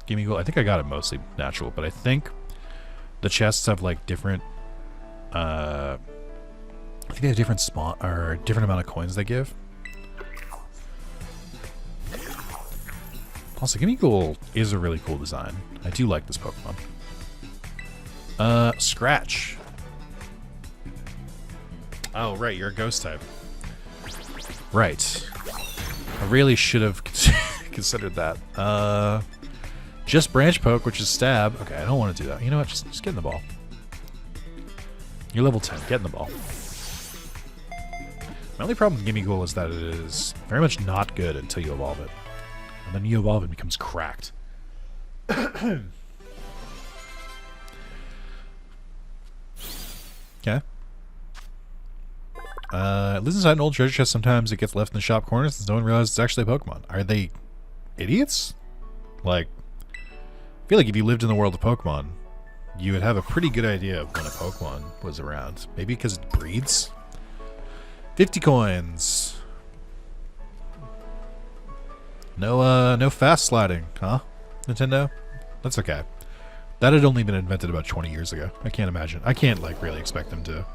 Gimme Gold. I think I got it mostly natural, but I think the chests have like different. I think they have different spawn or different amount of coins they give. Also, Gimme Gold is a really cool design. I do like this Pokemon. Scratch. Oh, right, you're a ghost type. Right. I really should have considered that. Just branch poke, which is stab. Okay, I don't want to do that. You know what? Just get in the ball. You're level 10. Get in the ball. My only problem with Gimmighoul is that it is very much not good until you evolve it. And then you evolve it, it becomes cracked. Okay. It lives inside an old treasure chest. Sometimes it gets left in the shop corners and no one realizes it's actually a Pokemon. Are they idiots? Like, I feel like if you lived in the world of Pokemon, you would have a pretty good idea of when a Pokemon was around. Maybe because it breeds? 50 coins. No fast sliding, huh? Nintendo? That's okay. That had only been invented about 20 years ago. I can't imagine. I can't, like, really expect them to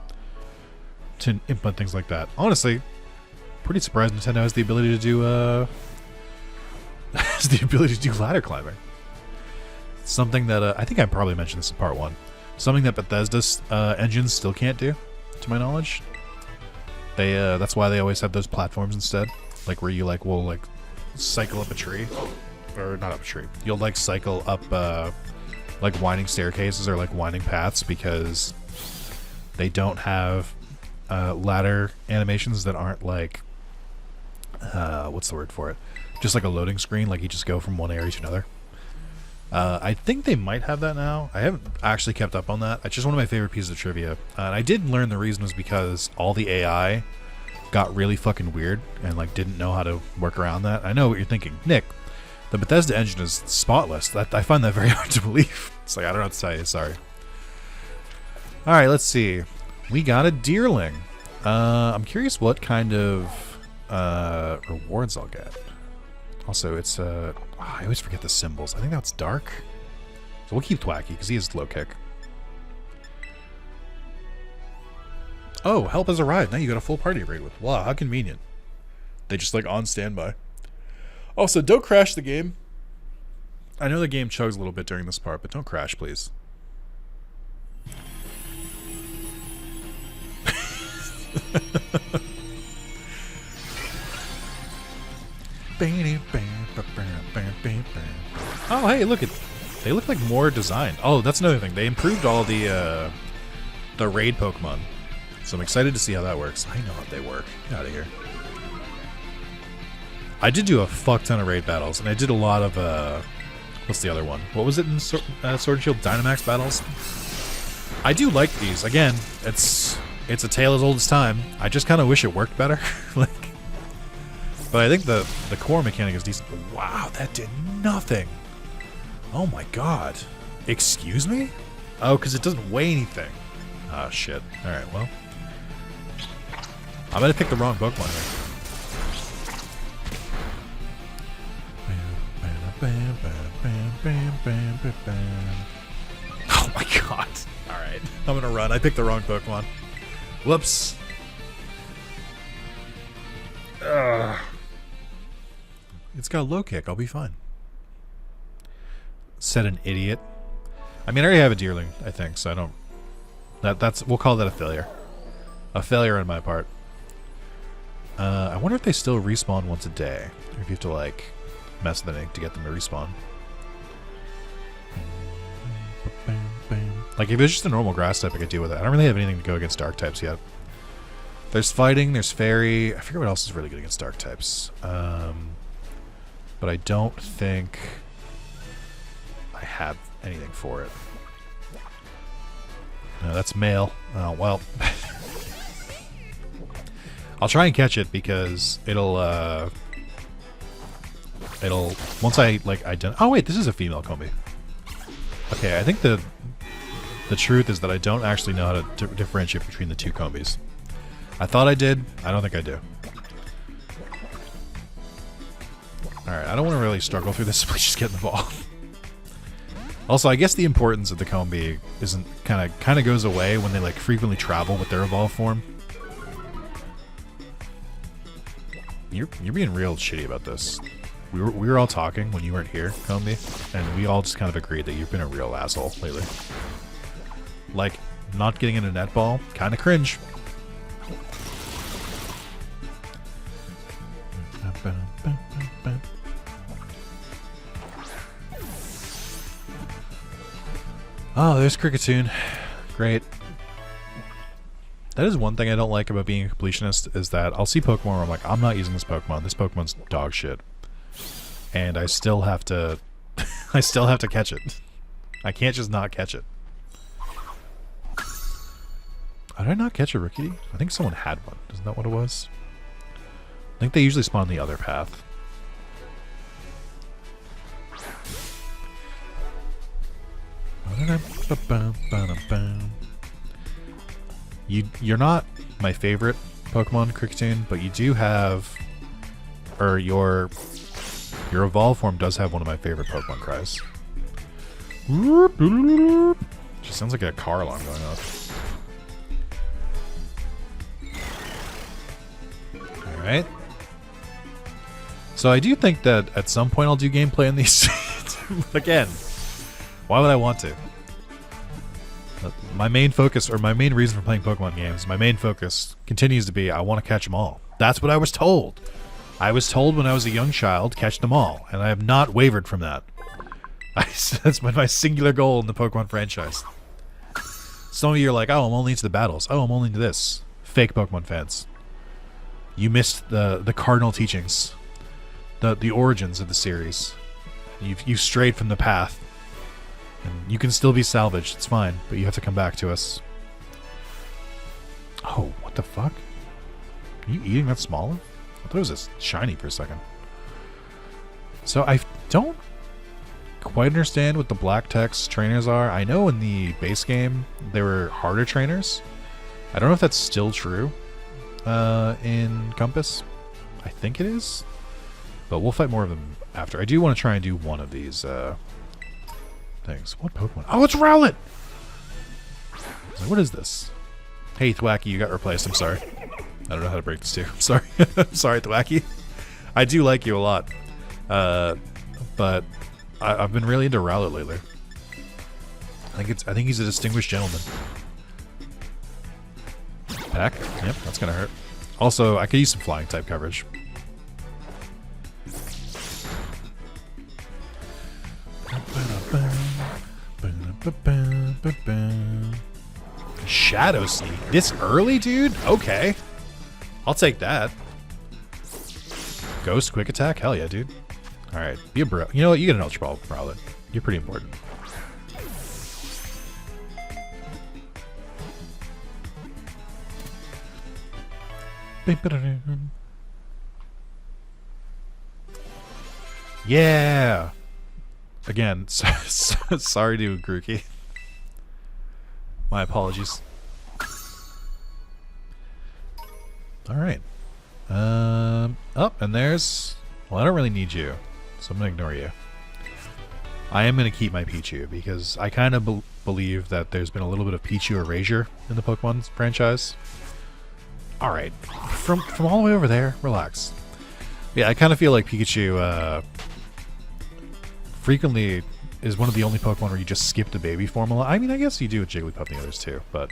implement things like that. Honestly, pretty surprised Nintendo has the ability to do, ladder climbing. Something that, I think I probably mentioned this in part 1. Something that Bethesda's engines still can't do, to my knowledge. They, that's why they always have those platforms instead. Like, where you, like, will, like, cycle up a tree. Or, not up a tree. You'll, like, cycle up, like, winding staircases or, like, winding paths because they don't have ladder animations that aren't, like, what's the word for it? Just like a loading screen, like you just go from one area to another. I think they might have that now. I haven't actually kept up on that. It's just one of my favorite pieces of trivia. And I did learn the reason was because all the AI got really fucking weird and like didn't know how to work around that. I know what you're thinking. Nick, the Bethesda engine is spotless. I find that very hard to believe. It's like, I don't know what to tell you. Sorry. Alright, let's see. We got a Deerling. I'm curious what kind of rewards I'll get. Also, it's I always forget the symbols. I think that's dark. So we'll keep Thwacky because he has low kick. Oh, help has arrived. Now you got a full party to raid with. Wow, how convenient. They just like on standby. Also, don't crash the game. I know the game chugs a little bit during this part, but don't crash, please. Oh, hey, look at. They look like more designed. Oh, that's another thing. They improved all the raid Pokemon, so I'm excited to see how that works. I know how they work. Get out of here. I did do a fuck ton of raid battles, and I did a lot of what's the other one? What was it in Sword and Shield? Dynamax battles. I do like these. Again, it's a tale as old as time. I just kind of wish it worked better. Like, but I think the core mechanic is decent. Wow, that did nothing. Oh my god. Excuse me? Oh, because it doesn't weigh anything. Ah, shit. Alright, well. I'm gonna pick the wrong Pokemon here. Oh my god. Alright, I'm gonna run. I picked the wrong Pokemon. Whoops. It's got a low kick. I'll be fine. Said an idiot. I mean, I already have a Deerling, I think, so I don't... That's we'll call that a failure. A failure on my part. I wonder if they still respawn once a day. Or if you have to, like, mess with them to get them to respawn. Like, if it's just a normal grass type, I could deal with it. I don't really have anything to go against dark types yet. There's fighting, there's fairy. I forget what else is really good against dark types. But I don't think I have anything for it. No, that's male. Oh, well. I'll try and catch it because it'll once I, like, identify... Oh, wait, this is a female Combi. Okay, I think the truth is that I don't actually know how to differentiate between the two Combis. I thought I did. I don't think I do. Alright, I don't want to really struggle through this, but just get in the ball. Also, I guess the importance of the Combi isn't kind of goes away when they like frequently travel with their evolved form. You're being real shitty about this. We were all talking when you weren't here, Combi, and we all just kind of agreed that you've been a real asshole lately. Like, not getting in a netball, kind of cringe. Oh, there's Cricketune. Great. That is one thing I don't like about being a completionist, is that I'll see Pokemon where I'm like, I'm not using this Pokemon. This Pokemon's dog shit. And I still have to I still have to catch it. I can't just not catch it. Did I not catch a Rookidee? I think someone had one. Isn't that what it was? I think they usually spawn the other path. You're not my favorite Pokemon, Cricketune, but you do have, or your evolved form does have one of my favorite Pokemon cries. Just sounds like a car alarm going off. Alright. So I do think that at some point I'll do gameplay in these. Again, why would I want to? My main focus, or my main reason for playing Pokemon games, my main focus continues to be I want to catch them all. That's what I was told. I was told when I was a young child, catch them all, and I have not wavered from that. That's my singular goal in the Pokemon franchise. Some of you are like, oh, I'm only into the battles. Oh, I'm only into this. Fake Pokemon fans. You missed the cardinal teachings, the origins of the series. You've strayed from the path. And you can still be salvaged, it's fine, but you have to come back to us. Oh, what the fuck? Are you eating that smaller? I thought it was a shiny for a second. So I don't quite understand what the black text trainers are. I know in the base game they were harder trainers. I don't know if that's still true in Compass. I think it is. But we'll fight more of them after. I do want to try and do one of these things. What Pokemon? Oh, it's Rowlet! What is this? Hey, Thwacky, you got replaced. I'm sorry. I don't know how to break this to you. I'm sorry. I'm sorry, Thwacky. I do like you a lot. But I've been really into Rowlet lately. I think he's a distinguished gentleman. Pack? Yep, that's gonna hurt. Also, I could use some flying type coverage. Shadow Sneak this early, dude? Okay, I'll take that. Ghost quick attack? Hell yeah, dude. Alright, be a bro. You know what? You get an Ultra Ball, Rowlet. You're pretty important. Yeah! Again, sorry to Grookey. My apologies. Alright. Oh, and there's... Well, I don't really need you, so I'm going to ignore you. I am going to keep my Pichu, because I kind of believe that there's been a little bit of Pichu erasure in the Pokemon franchise. Alright. From all the way over there, relax. Yeah, I kind of feel like Pikachu, frequently is one of the only Pokemon where you just skip the baby formula. I mean, I guess you do with Jigglypuff and the others too, but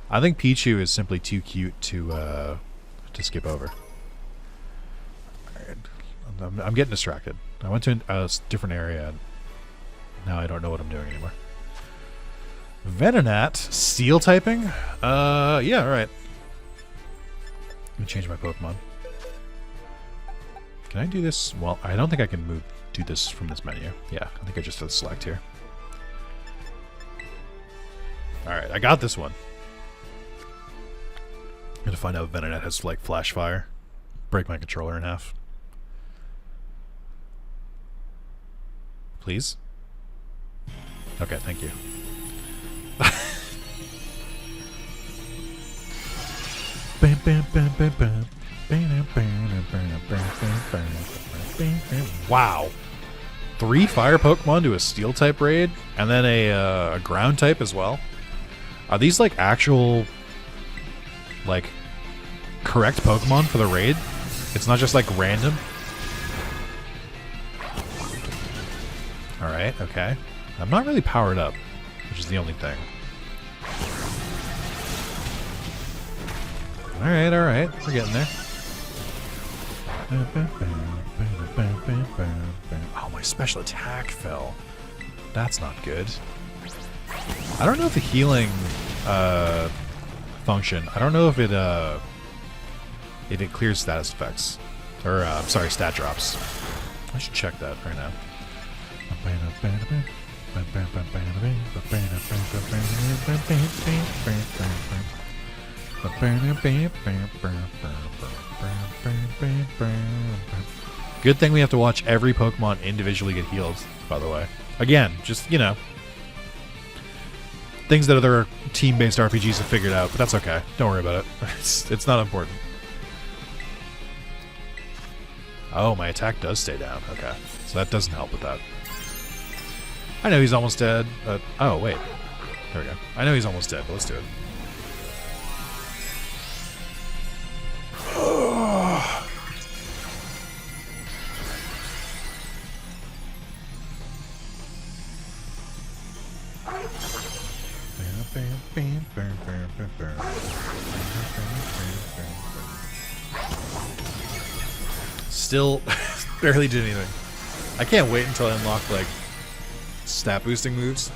I think Pichu is simply too cute to skip over. Alright. I'm getting distracted. I went to a different area, and now I don't know what I'm doing anymore. Venonat, Steel typing? Yeah, alright. I'm gonna change my Pokemon. Can I do this? Well, I don't think I can do this from this menu. Yeah, I think I just have to select here. Alright, I got this one. I'm gonna find out if Venonat has, like, Flash Fire. Break my controller in half. Please? Okay, thank you. Wow. 3 fire Pokemon to a Steel type raid, and then a ground type as well. Are these like actual, like, correct Pokemon for the raid? It's not just like random? Alright, okay. I'm not really powered up, which is the only thing. Alright, alright. We're getting there. Oh, my special attack fell. That's not good. I don't know if the healing function, I don't know if it clears status effects. Or, sorry, stat drops. I should check that right now. Good thing we have to watch every Pokemon individually get healed, by the way. Again, just, you know, things that other team-based RPGs have figured out, but that's okay. Don't worry about it. It's not important. Oh, my attack does stay down. Okay. So that doesn't help with that. I know he's almost dead, but... Oh, wait. There we go. I know he's almost dead, but let's do it. Still barely did anything. I can't wait until I unlock, like, stat boosting moves.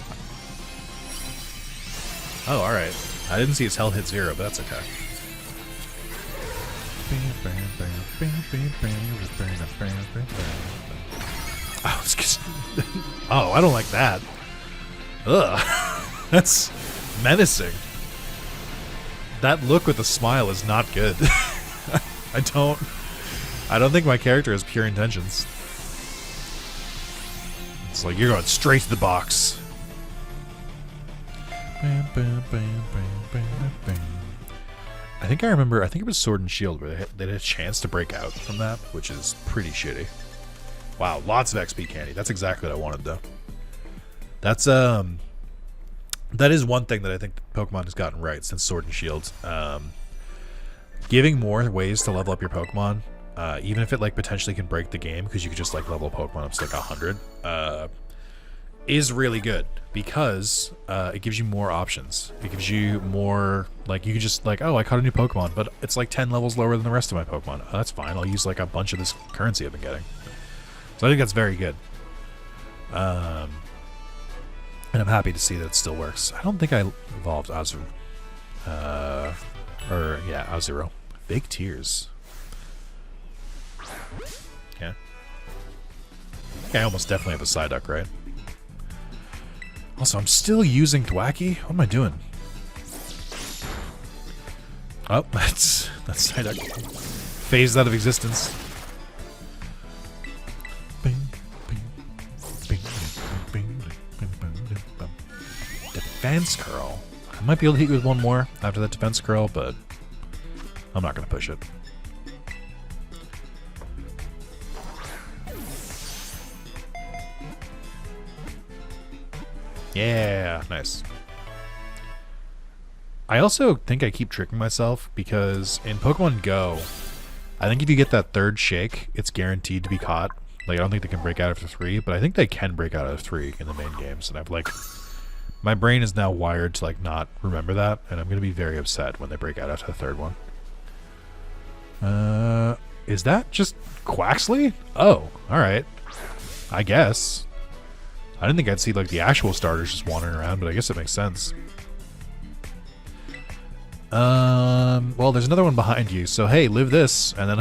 Oh, alright. I didn't see his health hit 0, but that's okay. Oh, it's just oh, I don't like that. Ugh. That's menacing. That look with a smile is not good. I don't think my character has pure intentions. It's like, you're going straight to the box. I think it was Sword and Shield where they had a chance to break out from that, which is pretty shitty. Wow, lots of XP candy. That's exactly what I wanted, though. That's, that is one thing that I think Pokemon has gotten right since Sword and Shield. Giving more ways to level up your Pokemon, even if it, like, potentially can break the game, because you could just, like, level a Pokemon up to, like, 100, is really good, because it gives you more options. It gives you more, like, you can just, like, oh, I caught a new Pokemon, but it's, like, 10 levels lower than the rest of my Pokemon. Oh, that's fine. I'll use, like, a bunch of this currency I've been getting. So I think that's very good. And I'm happy to see that it still works. I don't think I evolved Azure. Yeah, Azuro. Big tears. Yeah. I almost definitely have a Psyduck, right? Also, I'm still using Thwacky. What am I doing? Oh, that's Psyduck. Phased out of existence. Defense curl. I might be able to hit you with one more after that defense curl, but I'm not going to push it. Yeah, nice. I also think I keep tricking myself because in Pokemon Go, I think if you get that third shake, it's guaranteed to be caught. Like, I don't think they can break out after 3, but I think they can break out after 3 in the main games. And I've, like, my brain is now wired to, like, not remember that, and I'm going to be very upset when they break out after the third one. Is that just Quaxley? Oh, alright. I guess. I didn't think I'd see, like, the actual starters just wandering around, but I guess it makes sense. Well, there's another one behind you, so hey, live this, and then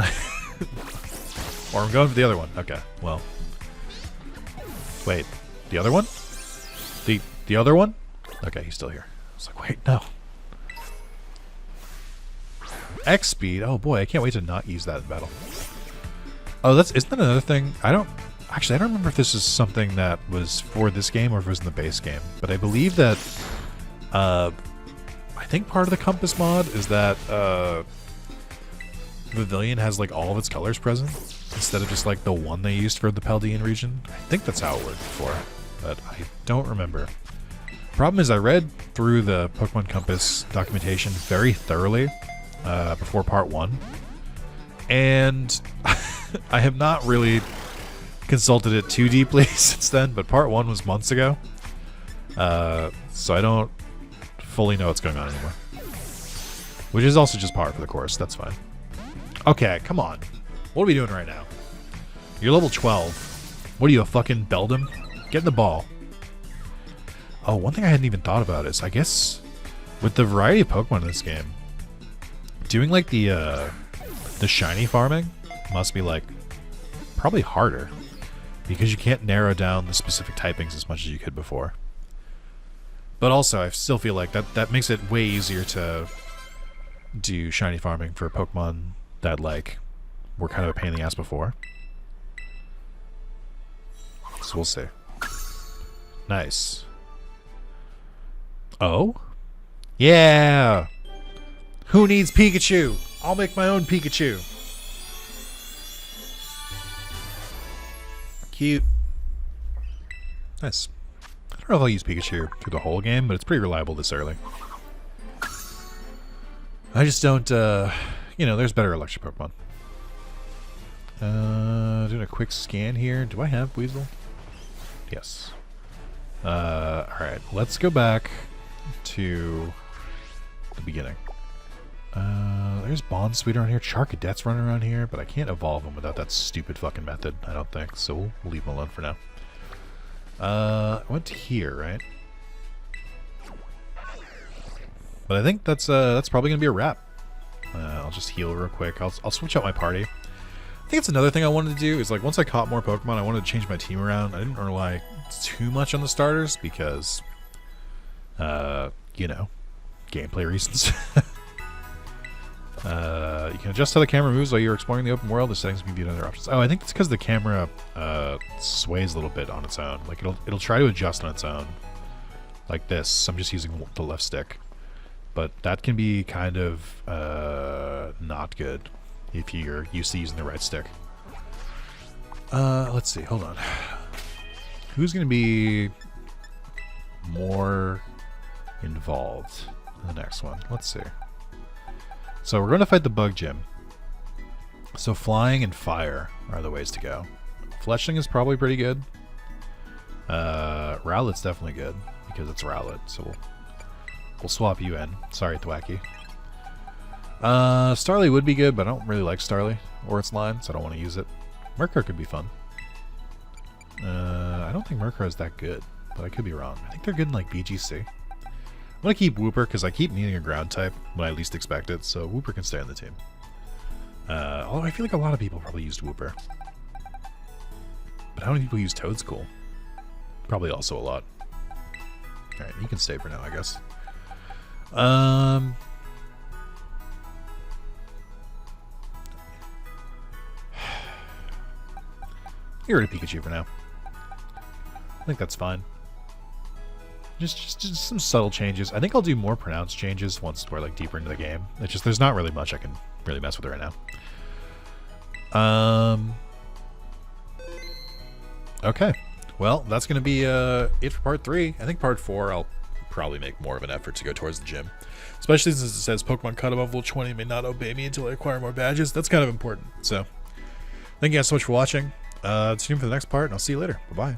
or I'm going for the other one. Okay, well. Wait, the other one? The other one? Okay, he's still here. I was like, wait, no. X speed. Oh boy, I can't wait to not use that in battle. Oh, isn't that another thing? I don't remember if this is something that was for this game or if it was in the base game. But I believe that I think part of the compass mod is that Pavilion has, like, all of its colors present instead of just, like, the one they used for the Paldean region. I think that's how it worked before, but I don't remember. Problem is, I read through the Pokemon Compass documentation very thoroughly before Part 1, and I have not really consulted it too deeply since then, but Part 1 was months ago, so I don't fully know what's going on anymore. Which is also just par for the course, that's fine. Okay, come on. What are we doing right now? You're level 12. What are you, a fucking Beldum? Get in the ball. Oh, one thing I hadn't even thought about is, I guess, with the variety of Pokemon in this game, doing like the shiny farming must be like probably harder because you can't narrow down the specific typings as much as you could before. But also, I still feel like that makes it way easier to do shiny farming for Pokemon that like were kind of a pain in the ass before. So we'll see. Nice. Oh? Yeah! Who needs Pikachu? I'll make my own Pikachu. Cute. Nice. I don't know if I'll use Pikachu through the whole game, but it's pretty reliable this early. I just don't, you know, there's better electric Pokemon. Doing a quick scan here. Do I have Weasel? Yes. Alright, let's go back to the beginning. There's Bondsweet around here. Charcadet's running around here, but I can't evolve him without that stupid fucking method, I don't think, so we'll leave him alone for now. I went to here, right? But I think that's probably gonna be a wrap. I'll just heal real quick. I'll switch out my party. I think it's another thing I wanted to do is like once I caught more Pokemon, I wanted to change my team around. I didn't rely too much on the starters because, you know, gameplay reasons. You can adjust how the camera moves while you're exploring the open world. The settings can be viewed under options. Oh, I think it's because the camera sways a little bit on its own. Like it'll try to adjust on its own, like this. I'm just using the left stick, but that can be kind of not good if you're used to using the right stick. Let's see. Hold on. Who's going to be more involved in the next one? Let's see. So we're going to fight the Bug Gym. So flying and fire are the ways to go. Fletching is probably pretty good. Rowlet's definitely good because it's Rowlet. So we'll swap you in. Sorry, Thwacky. Starly would be good, but I don't really like Starly or its line, so I don't want to use it. Murkrow could be fun. I don't think Murkrow is that good, but I could be wrong. I think they're good in like BGC. I'm going to keep Wooper because I keep needing a ground type when I least expect it, so Wooper can stay on the team. Although I feel like a lot of people probably used Wooper. But how many people use Toadscool? Probably also a lot. Alright, you can stay for now, I guess. Get rid of Pikachu for now. I think that's fine. Just some subtle changes. I think I'll do more pronounced changes once we're like deeper into the game. It's just there's not really much I can really mess with right now. Okay. Well, that's gonna be it for part 3. I think part 4 I'll probably make more of an effort to go towards the gym. Especially since it says Pokemon cut above level 20 may not obey me until I acquire more badges. That's kind of important. So thank you guys so much for watching. Tune in for the next part, and I'll see you later. Bye-bye.